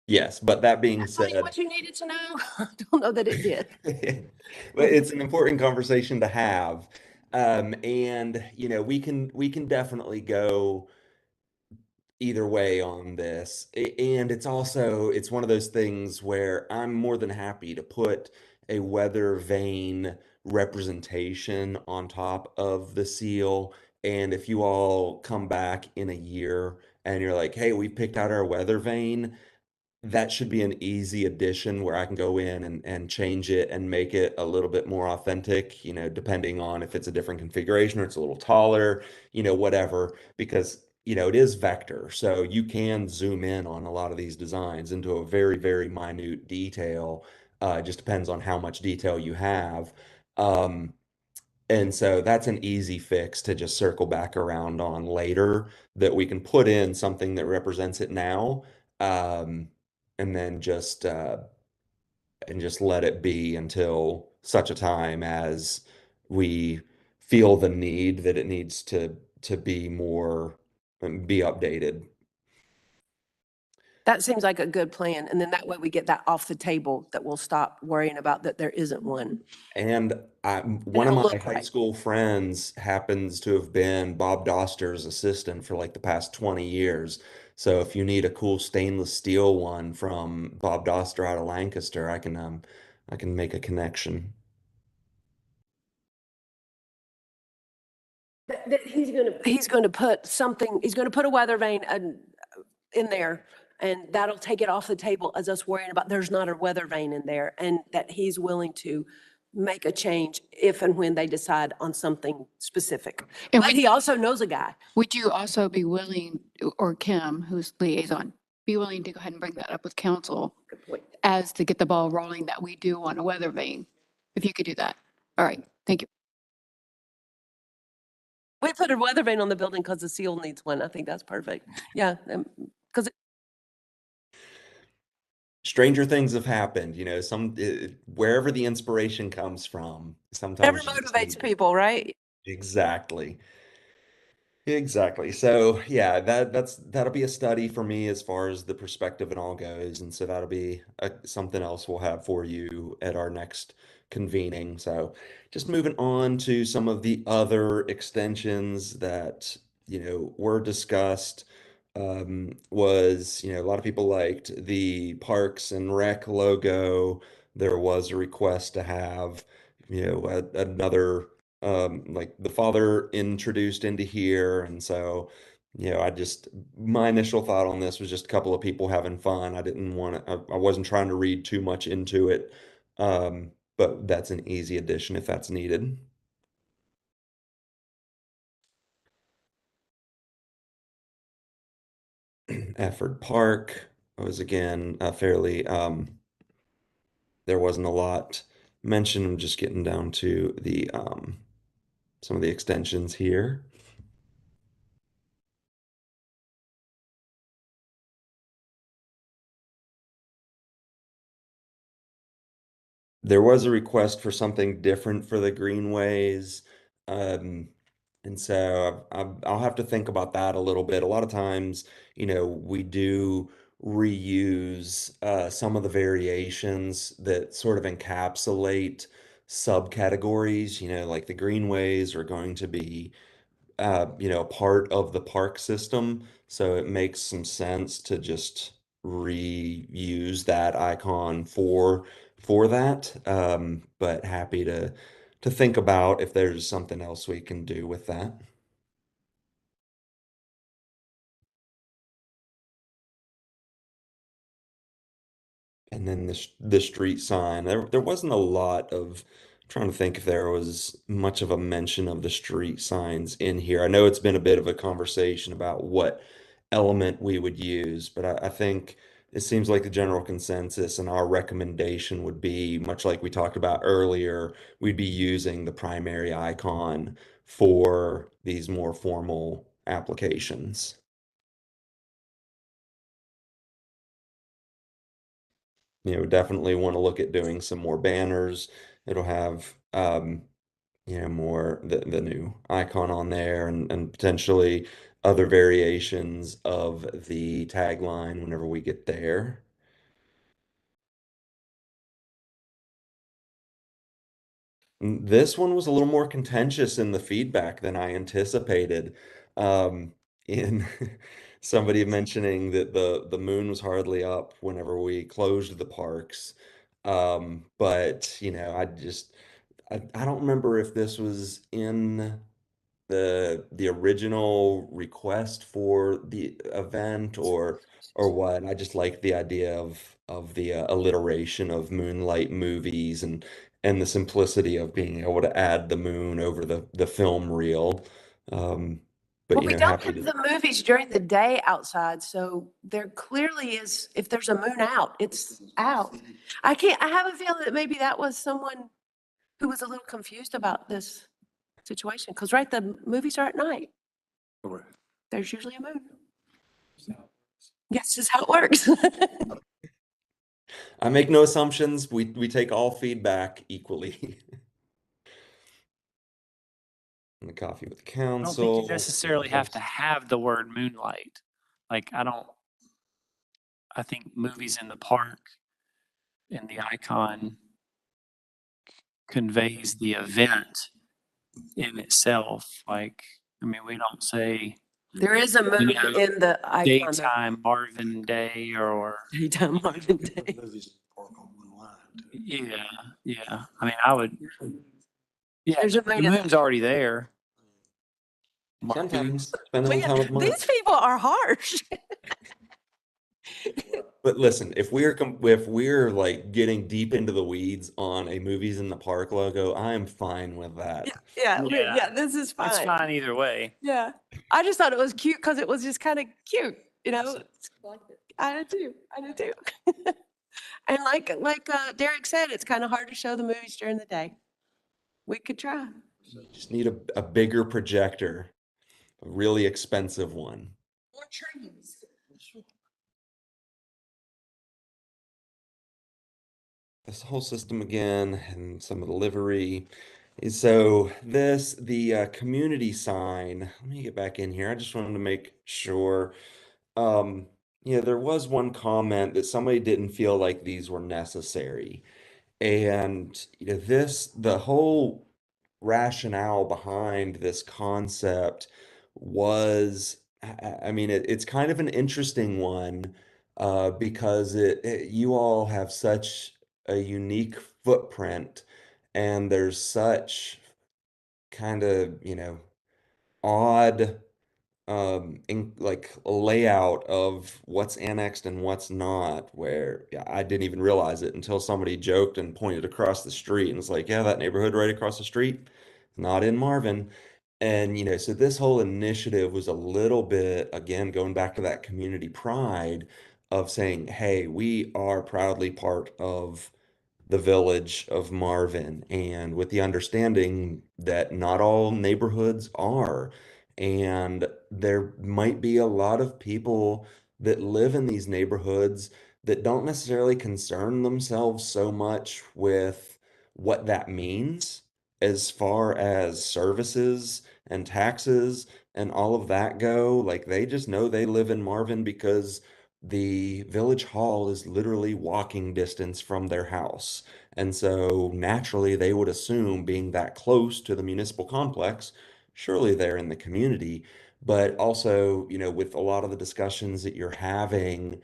Yes, but that being Tell you said, what you needed to know? I don't know that it did. but it's an important conversation to have. And we can definitely go either way on this. And it's one of those things where I'm more than happy to put a weather vane representation on top of the seal. And if you all come back in a year and you're like, hey, we picked out our weather vane, that should be an easy addition where I can go in and change it and make it a little bit more authentic, depending on if it's a different configuration or it's a little taller, whatever, because, it is vector. So you can zoom in on a lot of these designs into a very, very minute detail. It just depends on how much detail you have. And so that's an easy fix to just circle back around on later, that we can put in something that represents it now, and then just let it be until such a time as we feel the need that it needs to be more, be updated. That seems like a good plan. And then that way we get that off the table, that we'll stop worrying about that there isn't one. And one of it'll my look high right. school friends happens to have been Bob Doster's assistant for like the past 20 years. So if you need a cool stainless steel one from Bob Doster out of Lancaster, I can make a connection. That he's gonna put something, he's gonna put a weather vane in there, and that'll take it off the table as us worrying about there's not a weather vane in there, and that he's willing to make a change if and when they decide on something specific. And But he also knows a guy. would you also be willing, or Kim, who's liaison, be willing to go ahead and bring that up with council Good point. as to get the ball rolling that we do want a weather vane? If you could do that. All right, thank you. We put a weather vane on the building because the seal needs one. I think that's perfect. Yeah, because Stranger things have happened, wherever the inspiration comes from, never sometimes you just motivates need it. people, right? Exactly. Exactly. So yeah, that'll be a study for me as far as the perspective and all goes, and so that'll be something else we'll have for you at our next convening. So just moving on to some of the other extensions that were discussed, was a lot of people liked the Parks and Rec logo. There was a request to have another, like the father introduced into here. And so, my initial thought on this was just a couple of people having fun. I didn't want to, I wasn't trying to read too much into it. But that's an easy addition if that's needed. Efford Park was again fairly, there wasn't a lot mentioned. I'm just getting down to the, some of the extensions here. There was a request for something different for the greenways. Um, and so I'll have to think about that a little bit. A lot of times, we do reuse some of the variations that sort of encapsulate subcategories. Like the greenways are going to be part of the park system. So it makes some sense to just reuse that icon for that. But happy to think about if there's something else we can do with that. And then the street sign, there wasn't a lot of, trying to think if there was much of a mention of the street signs in here. I know it's been a bit of a conversation about what element we would use, but I think it seems like the general consensus and our recommendation would be, much like we talked about earlier, we'd be using the primary icon for these more formal applications. Definitely want to look at doing some more banners. It'll have, more the new icon on there, and potentially other variations of the tagline whenever we get there. This one was a little more contentious in the feedback than I anticipated. In somebody mentioning that the moon was hardly up whenever we closed the parks. But I don't remember if this was in the original request for the event or what. I just like the idea of the alliteration of moonlight movies and the simplicity of being able to add the moon over the film reel. But Well, we don't happy have to. the movies during the day outside, so there clearly is, if there's a moon out, it's out. I have a feeling that maybe that was someone who was a little confused about this. situation. Because, right, the movies are at night. Correct. There's usually a moon. Yes, this is how it works. I make no assumptions. We take all feedback equally. And the coffee with the I don't think council. you necessarily have to have the word moonlight. Like, I think movies in the park and the icon conveys the event in itself. Like, I mean, we don't say There is a moon know, in the icon. though. daytime Marvin Day or, Daytime Marvin Day. Movies park on one line. yeah. I mean, I would, yeah, There's a the moon in the- moon's already there. Marketing. Sometimes, depending on the time of Man, month. these people are harsh. But listen, if we're like getting deep into the weeds on a movies in the park logo, I am fine with that. Yeah, this is fine. It's fine either way. Yeah. I just thought it was cute because it was just kind of cute, you know? I do too. And like Derek said, it's kind of hard to show the movies during the day. We could try. Just need a bigger projector, a really expensive one. More trees. This whole system again and some of the livery. So the community sign, let me get back in here. I just wanted to make sure. Yeah, there was one comment that somebody didn't feel like these were necessary. And the whole rationale behind this concept was, I mean, it's kind of an interesting one, because you all have such a unique footprint, and there's such kind of, odd in like a layout of what's annexed and what's not, where yeah, I didn't even realize it until somebody joked and pointed across the street and was like, yeah, that neighborhood right across the street, not in Marvin. And so this whole initiative was a little bit, again, going back to that community pride of saying, hey, we are proudly part of the village of Marvin, and with the understanding that not all neighborhoods are. And there might be a lot of people that live in these neighborhoods that don't necessarily concern themselves so much with what that means as far as services and taxes and all of that go. Like they just know they live in Marvin because the village hall is literally walking distance from their house. And so naturally, they would assume, being that close to the municipal complex, surely they're in the community. But also, with a lot of the discussions that you're having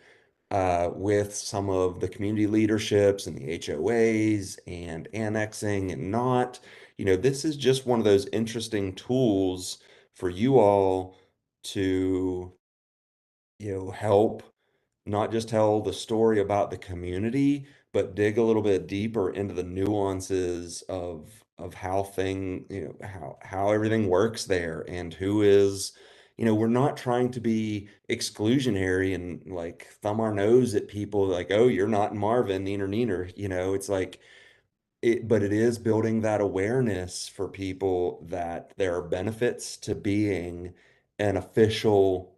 with some of the community leaderships and the HOAs and annexing and not, this is just one of those interesting tools for you all to, help not just tell the story about the community, but dig a little bit deeper into the nuances of how how everything works there and who is, we're not trying to be exclusionary and like thumb our nose at people like, oh, you're not in Marvin, neener neener, it's like but it is building that awareness for people that there are benefits to being an official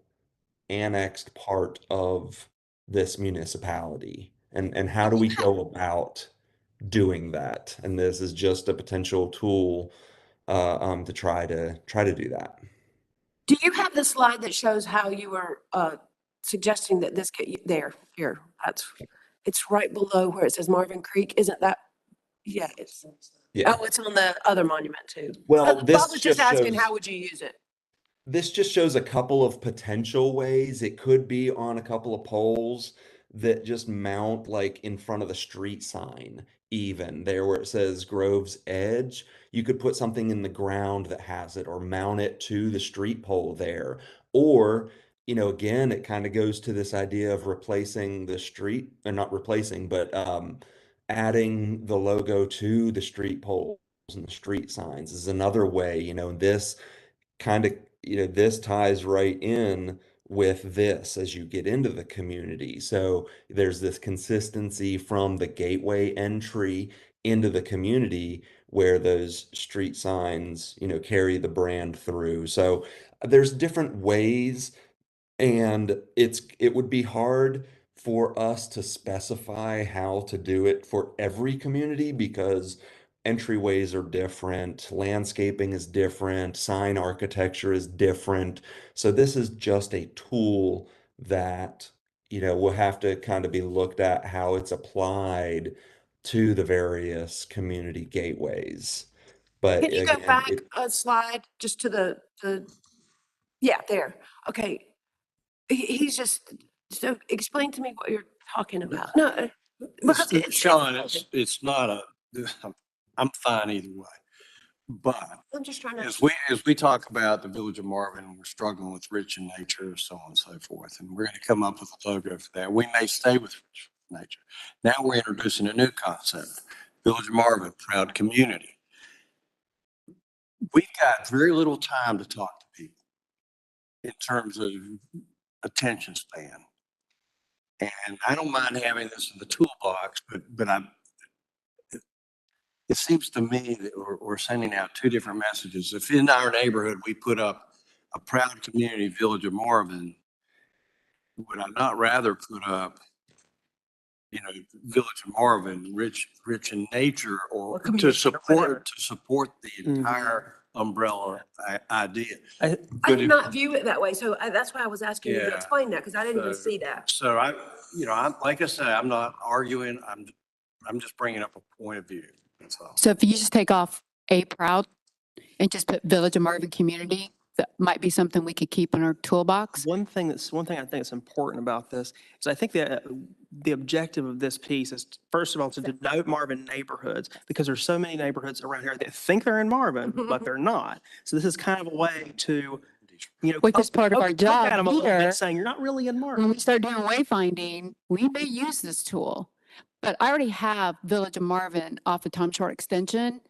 annexed part of this municipality, and how do we go about doing that? And this is just a potential tool to try to do that. Do you have the slide that shows how you were suggesting that this get there? Here, it's right below where it says Marvin Creek. Isn't that? Yeah, Yeah. Oh, it's on the other monument too. Well, Bob this was just just asking, shows how would you use it? this just shows a couple of potential ways. It could be on a couple of poles that just mount like in front of the street sign, even there where it says Grove's Edge. You could put something in the ground that has it or mount it to the street pole there. Or, again, it kind of goes to this idea of replacing the street, or not replacing, but adding the logo to the street poles and the street signs is another way, and this kind of, this ties right in with this as you get into the community. So there's this consistency from the gateway entry into the community where those street signs, carry the brand through. So there's different ways, and it would be hard for us to specify how to do it for every community because entryways are different, landscaping is different, sign architecture is different. So this is just a tool that, will have to kind of be looked at how it's applied to the various community gateways. But Can you go again, back a slide just to yeah, there. Okay. He's just, so explain to me what you're talking about. No, because Sean, it's not I'm fine either way. But I'm just trying to. as we talk about the Village of Marvin, we're struggling with rich in nature, so on and so forth, and we're going to come up with a logo for that. We may stay with rich in nature. Now we're introducing a new concept, Village of Marvin, proud community. We've got very little time to talk to people in terms of attention span. And I don't mind having this in the toolbox, but it seems to me that we're sending out two different messages. If in our neighborhood, we put up a proud community Village of Marvin, would I not rather put up, Village of Marvin, rich in nature, or to support the entire umbrella idea? I did not view it that way. So that's why I was asking you to explain that, because I didn't even see that. So I'm like I say, I'm not arguing. I'm just bringing up a point of view. That's all. So if you just take off a proud and just put Village of Marvin Community, that might be something we could keep in our toolbox. One thing I think is important about this is I think that the objective of this piece is, first of all, to denote Marvin neighborhoods, because there's so many neighborhoods around here that think they're in Marvin, but they're not. So this is kind of a way to, Which is part of our poke at them job a little here. bit, saying you're not really in Marvin. When we start doing wayfinding, we may use this tool. But I already have Village of Marvin off the Tom Short extension.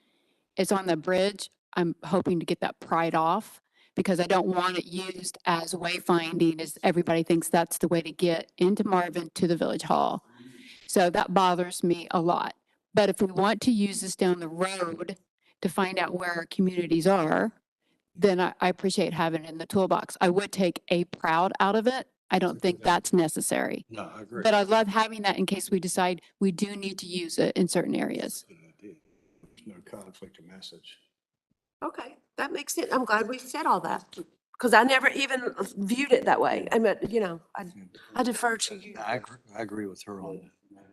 It's on the bridge. I'm hoping to get that pried off because I don't want it used as wayfinding, as everybody thinks that's the way to get into Marvin to the Village Hall. So that bothers me a lot. But if we want to use this down the road to find out where our communities are, then I appreciate having it in the toolbox. I would take a proud out of it. I don't think that's necessary. No, I agree. But I love having that in case we decide we do need to use it in certain areas. There's no conflict of message. Okay, that makes sense. I'm glad we said all that, because I never even viewed it that way. I mean, I defer to you. I agree with her on that.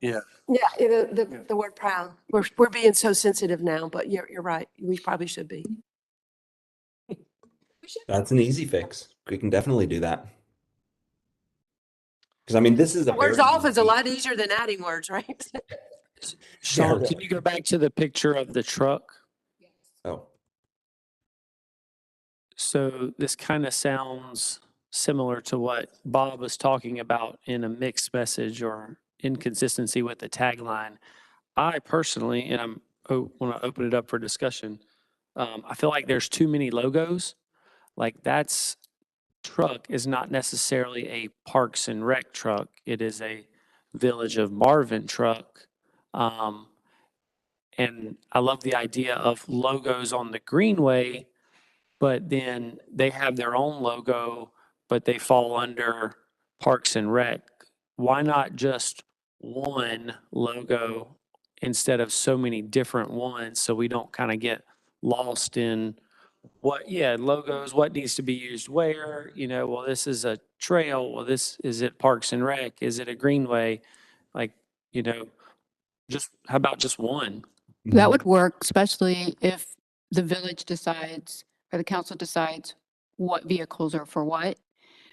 Yeah. Yeah, the word proud. We're being so sensitive now, but you're right. We probably should be. That's an easy fix. We can definitely do that. Because I mean, this is a Words very off is a easy- lot easier than adding words, right? Sean, really. can you go back to the picture of the truck? Oh, So this kind of sounds similar to what Bob was talking about in a mixed message or inconsistency with the tagline. I personally, and want to open it up for discussion. I feel like there's too many logos. Like that's truck is not necessarily a Parks and Rec truck. It is a Village of Marvin truck. And I love the idea of logos on the greenway, but then they have their own logo, but they fall under Parks and Rec. Why not just one logo instead of so many different ones, so we don't kind of get lost in logos, what needs to be used where, well, this is a trail, well, this, is it Parks and Rec, is it a greenway? Like, just, how about just one? That would work, especially if the village decides or the council decides what vehicles are for what.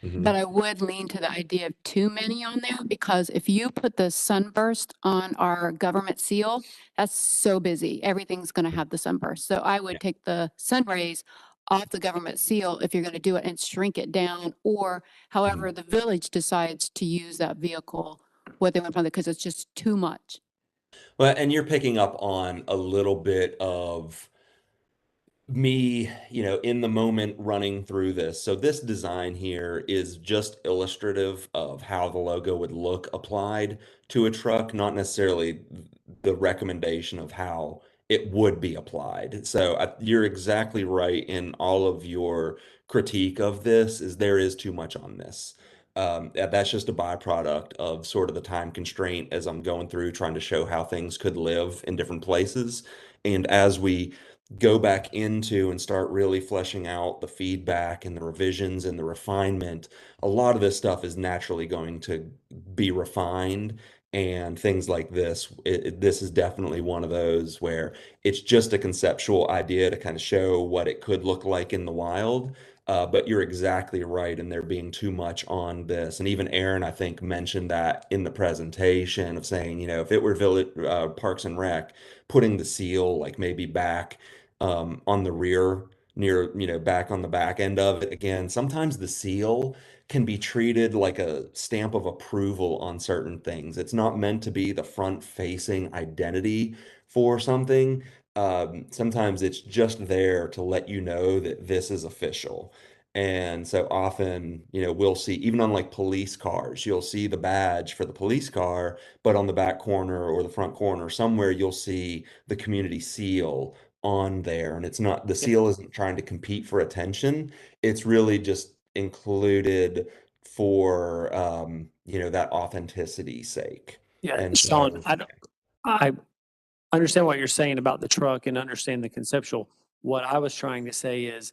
Mhm. But I would lean to the idea of too many on there, because if you put the sunburst on our government seal, that's so busy. Everything's going to have the sunburst. So I would take the sun rays off the government seal if you're going to do it and shrink it down, or however the village decides to use that vehicle, what they want from it, because it's just too much. Well, and you're picking up on a little bit of me, in the moment running through this. So this design here is just illustrative of how the logo would look applied to a truck, not necessarily the recommendation of how it would be applied. So you're exactly right in all of your critique of this, is there is too much on this. That's just a byproduct of sort of the time constraint as I'm going through trying to show how things could live in different places. And as we go back into and start really fleshing out the feedback and the revisions and the refinement, a lot of this stuff is naturally going to be refined. And things like this, this is definitely one of those where it's just a conceptual idea to kind of show what it could look like in the wild. But you're exactly right in there being too much on this. And even Aaron, I think, mentioned that in the presentation of saying, if it were Village, Parks and Rec, putting the seal like maybe back on the rear near, back on the back end of it. Again, sometimes the seal can be treated like a stamp of approval on certain things. It's not meant to be the front facing identity for something. Sometimes it's just there to let you know that this is official. And so often, we'll see, even on like police cars, you'll see the badge for the police car, but on the back corner or the front corner, somewhere you'll see the community seal on there. And it's not, the seal isn't trying to compete for attention. It's really just included for, that authenticity sake. Yeah, And Sean, so, I understand what you're saying about the truck and understand the conceptual. What I was trying to say is,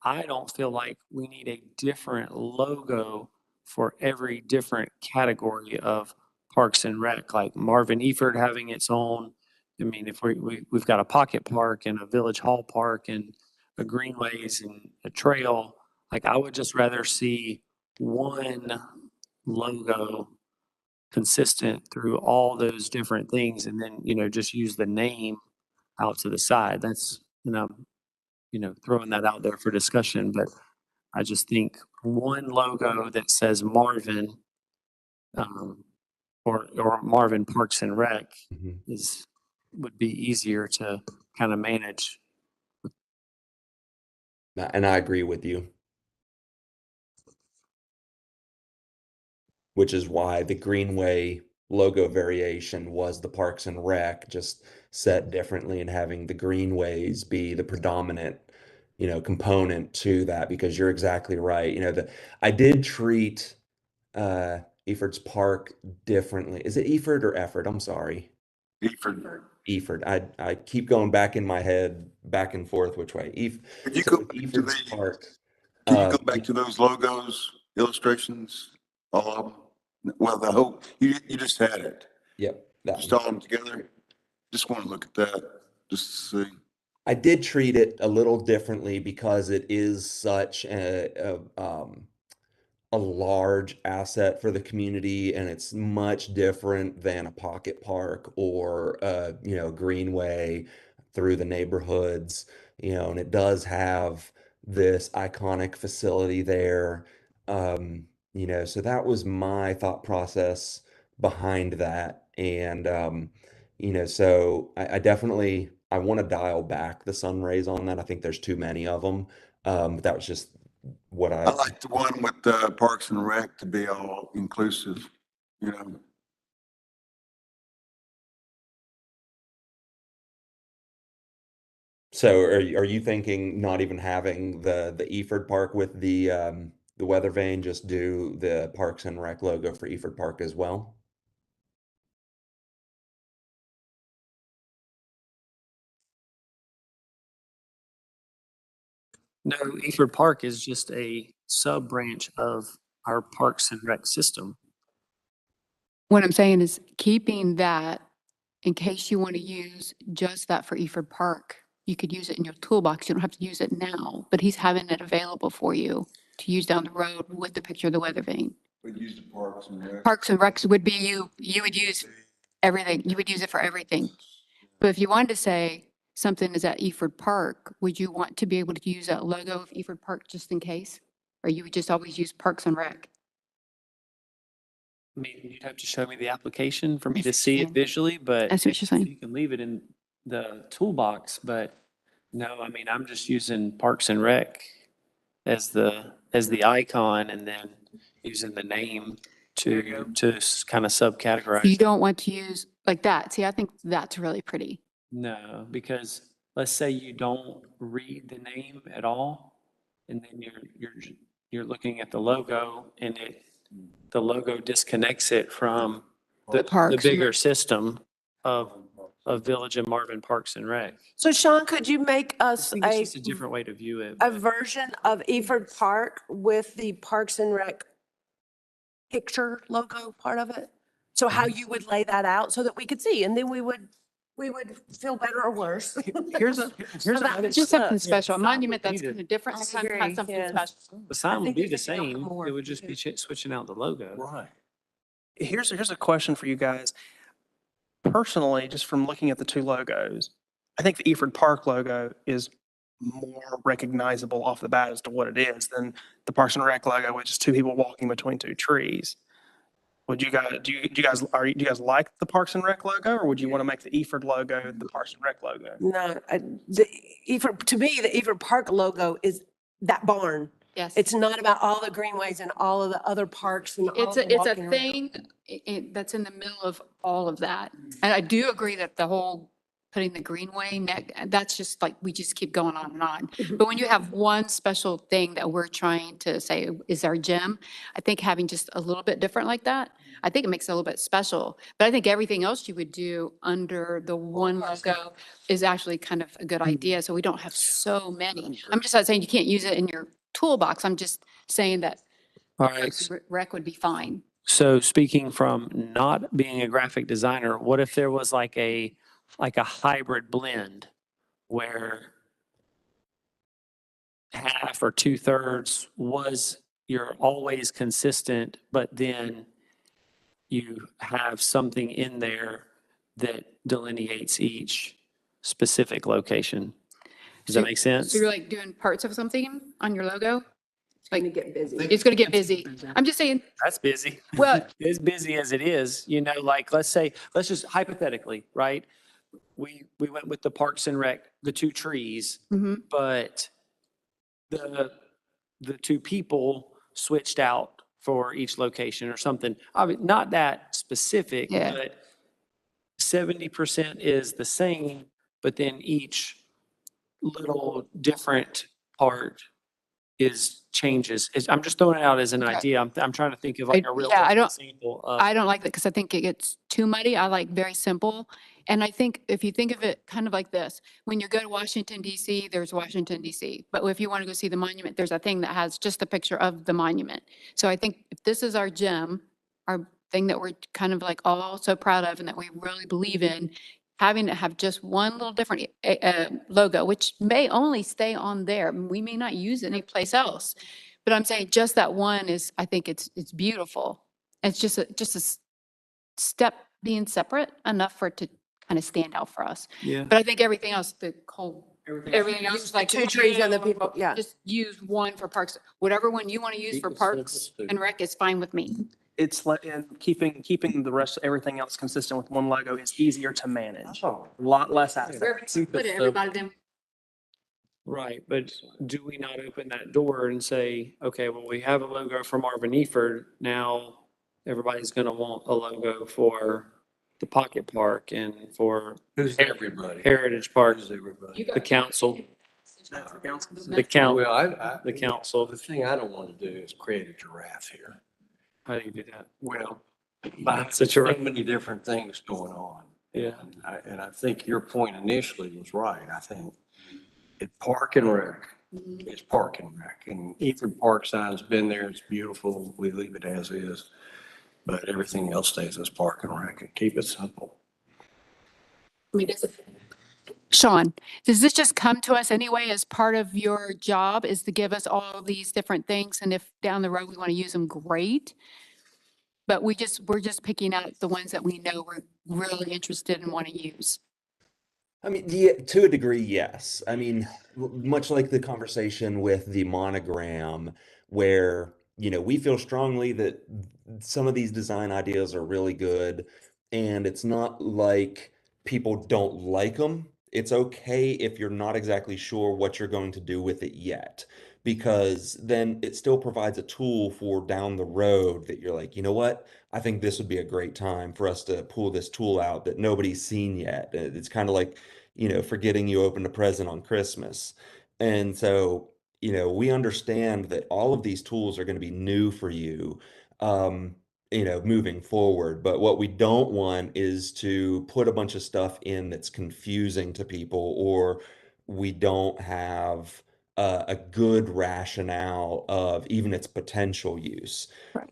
I don't feel like we need a different logo for every different category of Parks and Rec, like Marvin Eford having its own. I mean, if we've got a pocket park and a village hall park and a greenways and a trail, like I would just rather see one logo consistent through all those different things and then, just use the name out to the side. That's, throwing that out there for discussion, but I just think one logo that says Marvin, um, or Marvin Parks and Rec mhm. would be easier to kind of manage. And I agree with you, which is why the Greenway logo variation was the Parks and Rec, just set differently, and having the greenways be the predominant, component to that, because you're exactly right. I did treat Eford's Park differently. Is it Eford or Efford? I'm sorry. Eford. Eford. I keep going back in my head, back and forth which way. Could you So go with back to Eford's the, Park, can you go back to those logos, illustrations, all of them? Well, the whole, you just had it. yep, that Just one. all of them together. Just want to look at that, just to see. I did treat it a little differently because it is such a large asset for the community, and it's much different than a pocket park or greenway through the neighborhoods, and it does have this iconic facility there. So that was my thought process behind that. And so I definitely I want to dial back the sun rays on that. I think there's too many of them. But that was just what I I like the one with Parks and Rec to be all inclusive, you know. So are you thinking not even having the Eford Park with the weather vane, just do the Parks and Rec logo for Eford Park as well? No, Eford Park is just a sub branch of our Parks and Rec system. What I'm saying is keeping that in case you want to use just that for Eford Park. You could use it in your toolbox. You don't have to use it now, but he's having it available for you to use down the road with the picture of the weather vane. We use the Parks and Rec. Parks and Recs would be you would use everything. You would use it for everything. But if you wanted to say something is at Eford Park, would you want to be able to use that logo of Eford Park just in case? Or you would just always use Parks and Rec? I mean, you'd have to show me the application for me I to see what see you're it saying. visually, but I see what you're saying. you can leave it in the toolbox, but no, I mean, I'm just using Parks and Rec as the icon and then using the name. to kind of subcategorize. You don't want to use like that. See, I think that's really pretty. No, because let's say you don't read the name at all, and then you're looking at the logo, and the logo disconnects it from the Parks. bigger system of Village and Marvin Parks and Rec. So Sean, could you make I us think it's just a different way to view it. a but- version of Eford Park with the Parks and Rec picture logo part of it? So how you would lay that out so that we could see, and then we would feel better or worse. Here's So another. that- Just something special. A Sign monument would be that's the- kind of different. I Sometimes agree, has something yes. special. The sign would think be they the could do same. more, It would just be switching out the logo. Right. Here's a question for you guys. Personally, just from looking at the two logos, I think the Eford Park logo is more recognizable off the bat as to what it is than the Parks and Rec logo, which is two people walking between two trees. Would you guys, do you guys like the Parks and Rec logo, or would you want to make the Eford logo the Parks and Rec logo? No, the Eford, to me, the Eford Park logo is that barn. Yes. It's not about all the greenways and all of the other parks and all It's the a walking around. thing that's in the middle of all of that. And I do agree that the whole putting the greenway neck, that's just like, we just keep going on and on. But when you have one special thing that we're trying to say is our gem, I think having just a little bit different like that, I think it makes it a little bit special. But I think everything else you would do under the one logo is actually kind of a good idea. So we don't have so many. I'm just not saying you can't use it in your toolbox. I'm just saying that All right. rec would be fine. So speaking from not being a graphic designer, what if there was like a hybrid blend where half or 2/3 was you're always consistent, but then you have something in there that delineates each specific location. Does that make sense? So you're like doing parts of something on your logo? Gonna get busy. It's going to get busy. I'm just saying, That's busy. well, As busy as it is, like, let's just hypothetically, right? We went with the Parks and Rec, the two trees, mhm. but the two people switched out for each location or something. I mean, not that specific, Yeah. but 70% is the same, but then each little different part changes. I'm just throwing it out as an Okay. idea. I'm trying to think of like a real yeah, I don't- example of. I don't like that because I think it gets too muddy. I like very simple. And I think if you think of it kind of like this, when you go to Washington DC, there's Washington DC. But if you want to go see the monument, there's a thing that has just a picture of the monument. So I think if this is our gem, our thing that we're kind of like all so proud of and that we really believe in, having to have just one little different logo, which may only stay on there. We may not use it anyplace else. But I'm saying just that one is, I think it's beautiful. It's just a step being separate enough for it to kind of stand out for us. Yeah. But I think everything else, the whole, everything else is like. Two trees and the people, yeah. Just use one for parks. Whatever one you want to use Keep for it simple, parks Stu. and rec is fine with me. It's like, and keeping the rest, everything else consistent with one logo is easier to manage. A lot less hassle. Put it, everybody then. Right, but do we not open that door and say, okay, well, we have a logo for Marvin Eford, now everybody's gonna want a logo for the Pocket Park and for Who's everybody? Heritage Park, Who's everybody? You got- the council, the council. The thing I don't want to do is create a giraffe here. How do you do that? Well, That's there's a so giraffe. many different things going on. Yeah. And I think your point initially was right. I think it Park and Rec is Park and Rec. And Eford Park sign's been there. It's beautiful. We leave it as is. But everything else stays as Park and Rec and keep it simple. I mean, Sean, does this just come to us anyway as part of your job is to give us all these different things? And if down the road we want to use them, great. But we're just picking out the ones that we know we're really interested and want to use. I mean, yeah, to a degree, yes. I mean, much like the conversation with the monogram, where, we feel strongly that some of these design ideas are really good, and it's not like people don't like them. it's okay if you're not exactly sure what you're going to do with it yet, because then it still provides a tool for down the road that you're like, you know what? I think this would be a great time for us to pull this tool out that nobody's seen yet. It's kind of like, forgetting you opened a present on Christmas. And so, we understand that all of these tools are going to be new for you. Um, moving forward. But what we don't want is to put a bunch of stuff in that's confusing to people, or we don't have a good rationale of even its potential use. Right.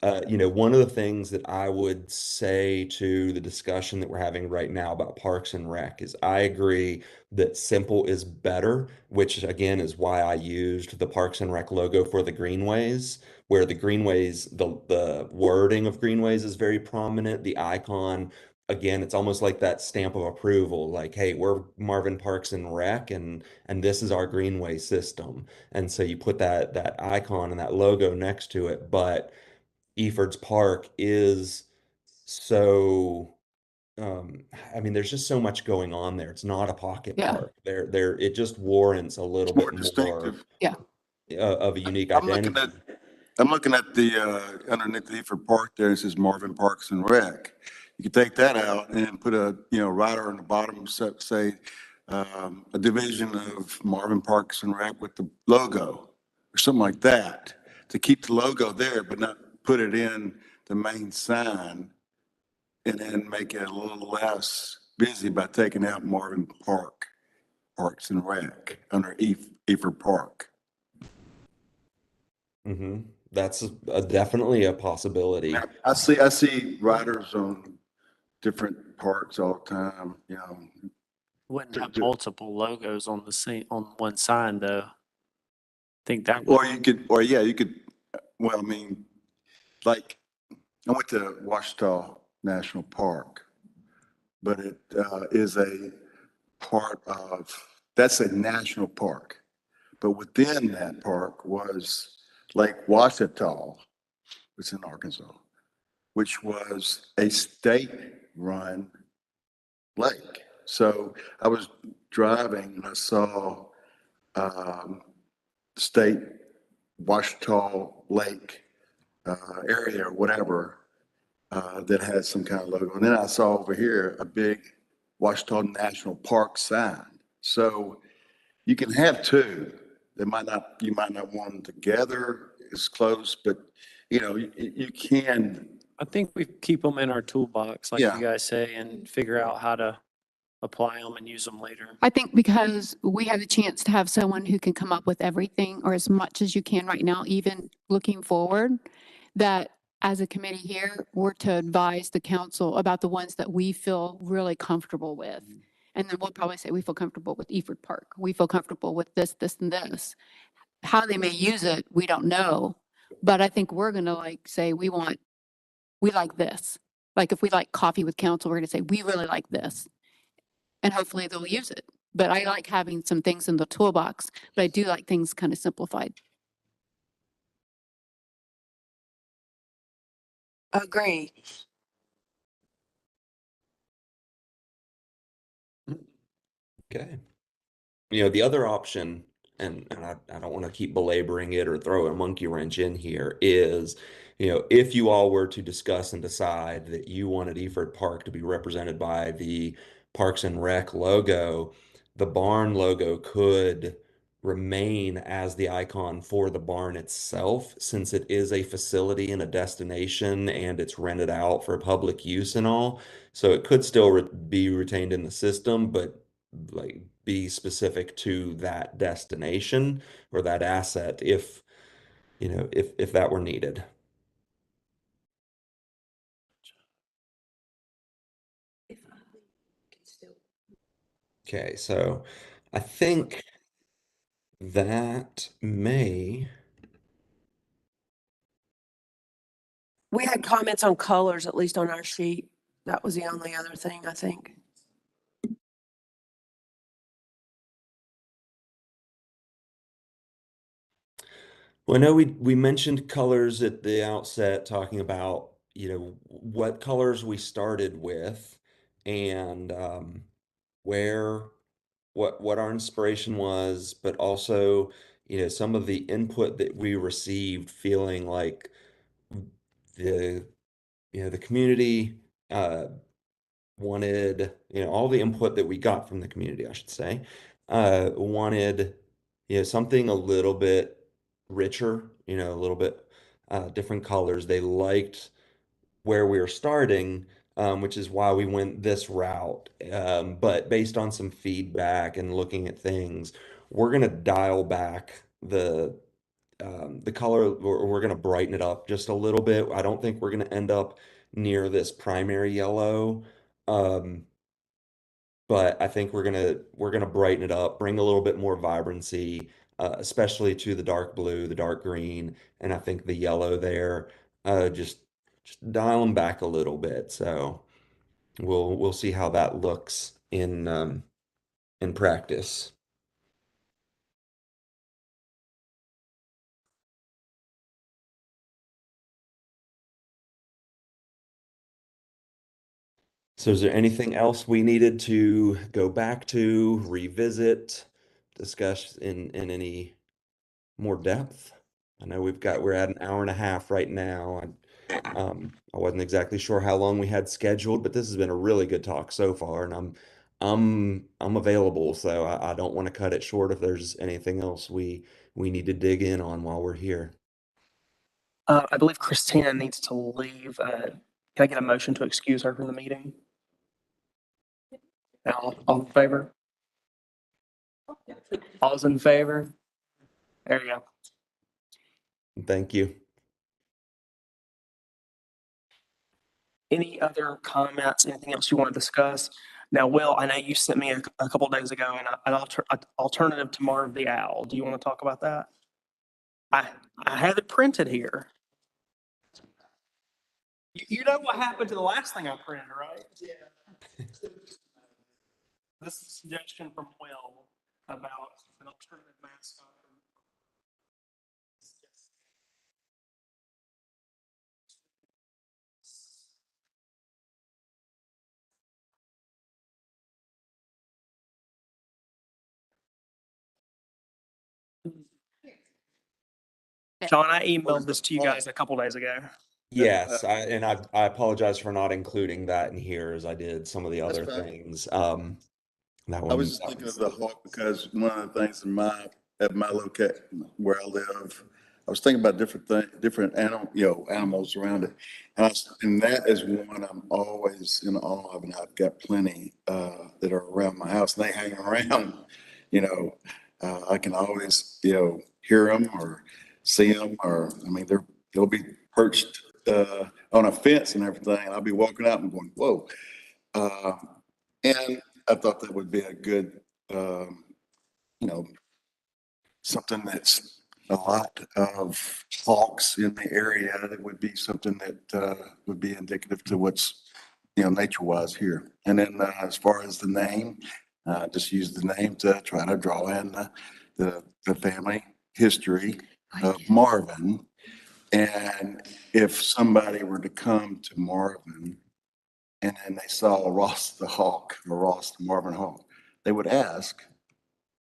One of the things that I would say to the discussion that we're having right now about Parks and Rec is I agree that simple is better, which again is why I used the Parks and Rec logo for the greenways, where the greenways, the wording of greenways is very prominent. The icon, again, it's almost like that stamp of approval, like, hey, we're Marvin Parks and Rec, and this is our greenway system. And so you put that icon and that logo next to it. But Eford's Park is so I mean, there's just so much going on there. It's not a pocket Yeah. park. It just warrants a little It's more bit more distinctive. Yeah. of a unique I'm looking identity. at, I'm looking at the, underneath the Eford Park there, it says Marvin Parks and Rec. You could take that out and put a, rider on the bottom, say, a division of Marvin Parks and Rec with the logo or something like that, to keep the logo there, but not put it in the main sign, and then make it a little less busy by taking out Marvin Parks and Rec under Eford Park. Hmm. That's definitely a possibility. I see riders on different parks all the time, Wouldn't have to- multiple logos on the same, on one sign though. Think that would, or you could, well, I mean, like, I went to Ouachita National Park, but it, is a part of, that's a national park. But within that park was Lake Ouachita, it's in Arkansas, which was a state-run lake. So I was driving and I saw, state Ouachita Lake, area or whatever, that had some kind of logo. And then I saw over here a big Ouachita National Park sign. So you can have two. You might not want them together as close, but you can, I think we keep them in our toolbox, like Yeah. you guys say, and figure out how to apply them and use them later. I think because we have a chance to have someone who can come up with everything or as much as you can right now, even looking forward, that as a committee here, we're to advise the council about the ones that we feel really comfortable with. And then we'll probably say, we feel comfortable with Eford Park. We feel comfortable with this, this, and this. How they may use it, we don't know. But I think we're gonna say, we like this. Like if we like coffee with council, we're gonna say, we really like this. And hopefully they'll use it. But I like having some things in the toolbox, but I do like things kind of simplified. Agree. Okay. The other option, and I don't want to keep belaboring it or throw a monkey wrench in here, is, if you all were to discuss and decide that you wanted Eford Park to be represented by the Parks and Rec logo, the barn logo could remain as the icon for the barn itself, since it is a facility and a destination and it's rented out for public use and all. So it could still be retained in the system, but like be specific to that destination or that asset if that were needed. Okay, so I think that may. We had comments on colors, at least on our sheet. That was the only other thing, I think. Well, I know we mentioned colors at the outset, talking about, what colors we started with and where what our inspiration was, but also, some of the input that we received, feeling like the the community uh, wanted, all the input that we got from the community, I should say, wanted, something a little bit richer, a little bit different colors. They liked where we were starting, which is why we went this route. But based on some feedback and looking at things, we're gonna dial back the color, or we're gonna brighten it up just a little bit. I don't think we're gonna end up near this primary yellow. Um, but I think we're gonna brighten it up, bring a little bit more vibrancy, especially to the dark blue, the dark green, and I think the yellow there, just dial them back a little bit. So we'll see how that looks in practice. So is there anything else we needed to go back to, revisit, discuss in any more depth? I know we're at an hour and a half right now. I wasn't exactly sure how long we had scheduled, but this has been a really good talk so far, and I'm available, so I don't want to cut it short if there's anything else we need to dig in on while we're here. I believe Christina needs to leave. Can I get a motion to excuse her from the meeting? All in favor? All's in favor? There you go. Thank you. Any other comments, anything else you want to discuss? Now, Will, I know you sent me a couple days ago an alternative to Marv the Owl. Do you want to talk about that? I have it printed here. You know what happened to the last thing I printed, right? Yeah. This is a suggestion from Will about an alternative mascot. John, I emailed this to you guys a couple days ago. Yes, I apologize for not including that in here as I did some of the That's other fine. things. That I one. was just thinking of the hawk because one of the things at my location where I live, I was thinking about different animals around it. And that is one I'm always in awe of, and I've got plenty, that are around my house, and they hang around, you know, I can always, hear them or see them, or, I mean, they'll be perched, on a fence and everything, and I'll be walking out and going, whoa. Uh, and I thought that would be a good, you know, something that's a lot of hawks in the area. That would be something that would be indicative to what's, nature-wise here. And then as far as the name, just use the name to try to draw in the family history of Marvin. And if somebody were to come to Marvin and then they saw Ross the Hawk or Ross the Marvin Hawk, they would ask,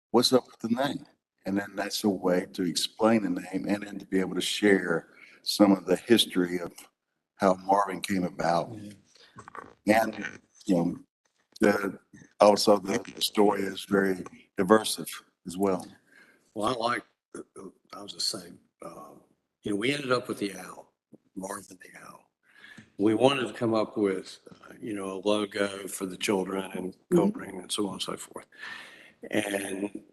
what's up with the name? And then that's a way to explain the name and then to be able to share some of the history of how Marvin came about. And, also the story is very diversive as well. Well, I was just saying, we ended up with the owl, Marvin the Owl. We wanted to come up with, a logo for the children and coloring and so on and so forth. And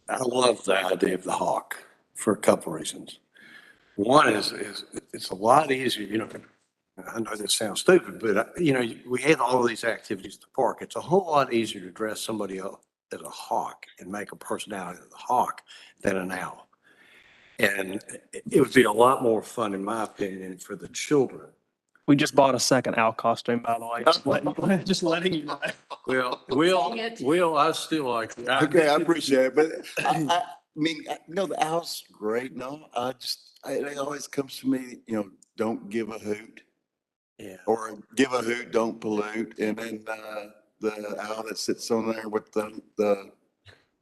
I love the idea of the hawk for a couple of reasons. One is it's a lot easier, I know this sounds stupid, but we have all of these activities at the park. It's a whole lot easier to dress somebody up as a hawk and make a personality of the hawk than an owl. And it would be a lot more fun, in my opinion, for the children. We just bought a second owl costume, by the way. Just letting you know. Will, I still like it. Okay, I appreciate it, but I mean, the owl's great. No, it always comes to me, don't give a hoot. Yeah. Or give a hoot, don't pollute. And then the owl that sits on there with the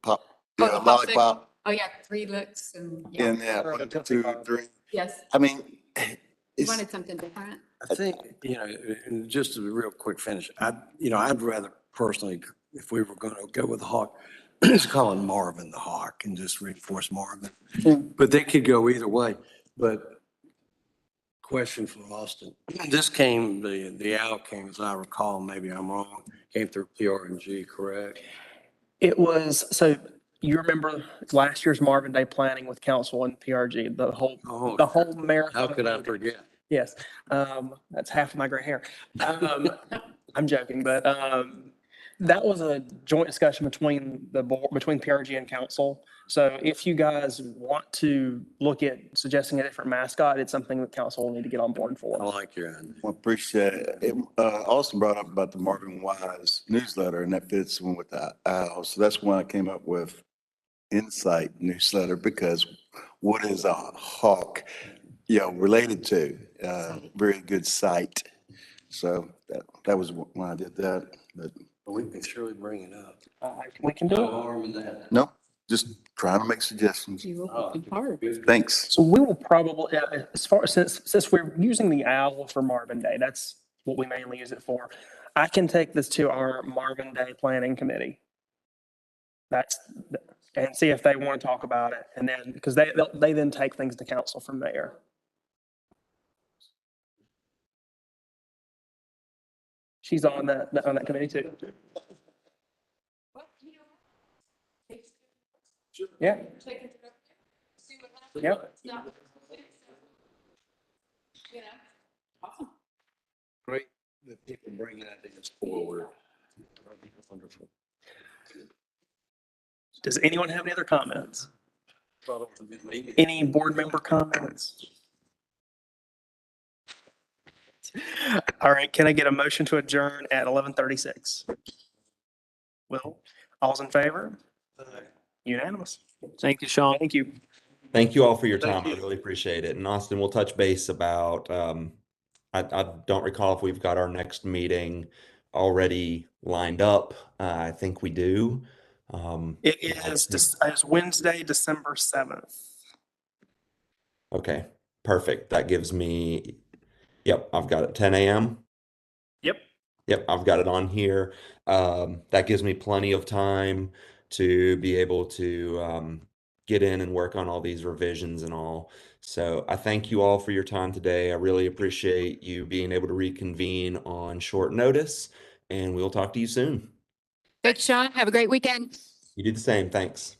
pop, Oh, yeah, the popsicle. lollipop, Oh, yeah, 3 licks and, yeah, and yeah, Or the 1, Tootsie 2, Pop. 3. yes. I mean, You it's, wanted something different? I think, and just a real quick finish, I'd rather personally, if we were going to go with the Hawk, just call him Marvin the Hawk and just reinforce Marvin. But they could go either way. But question for Austin. This came, the owl came, as I recall, maybe I'm wrong, came through PRNG, correct? It was, so you remember last year's Marvin Day planning with council and PRG, the Oh, whole marathon. how could I meeting. forget? Yes, that's half of my gray hair. I'm joking, but that was a joint discussion between the board, between PRG and council. So if you guys want to look at suggesting a different mascot, it's something that council will need to get on board I for. like your idea. I appreciate it. Austin brought up about the Marvin Wise newsletter, and that fits in with the owl. So that's why I came up with Insight newsletter, because what is a hawk, related to? Very good sight. So that was why I did that. But We can surely bring it up. We can do No it. harm in that. nope, just trying to make suggestions. You will be part. Thanks. So we will probably, since we're using the owl for Marvin Day, that's what we mainly use it for. I can take this to our Marvin Day planning committee. And see if they want to talk about it. And then, because they then take things to council from there. She's on that committee too. Yeah. Yep. Great that people bringing ideas forward. Wonderful. Does anyone have any other comments? Thought it was a good meeting. Any board member comments? All right, can I get a motion to adjourn at 11:36? Will, all's in favor? Unanimous. Thank you, Sean. Thank you. Thank you all for your Thank time. I you. really appreciate it. And Austin, we'll touch base about, I don't recall if we've got our next meeting already lined up. I think we do. It is Wednesday, December 7th. Okay, perfect. That gives me, yep, I've got it, 10 a.m. Yep. Yep, I've got it on here. That gives me plenty of time to be able to get in and work on all these revisions and all. So I thank you all for your time today. I really appreciate you being able to reconvene on short notice, and we'll talk to you soon. Thanks, Sean. Have a great weekend. You do the same. Thanks.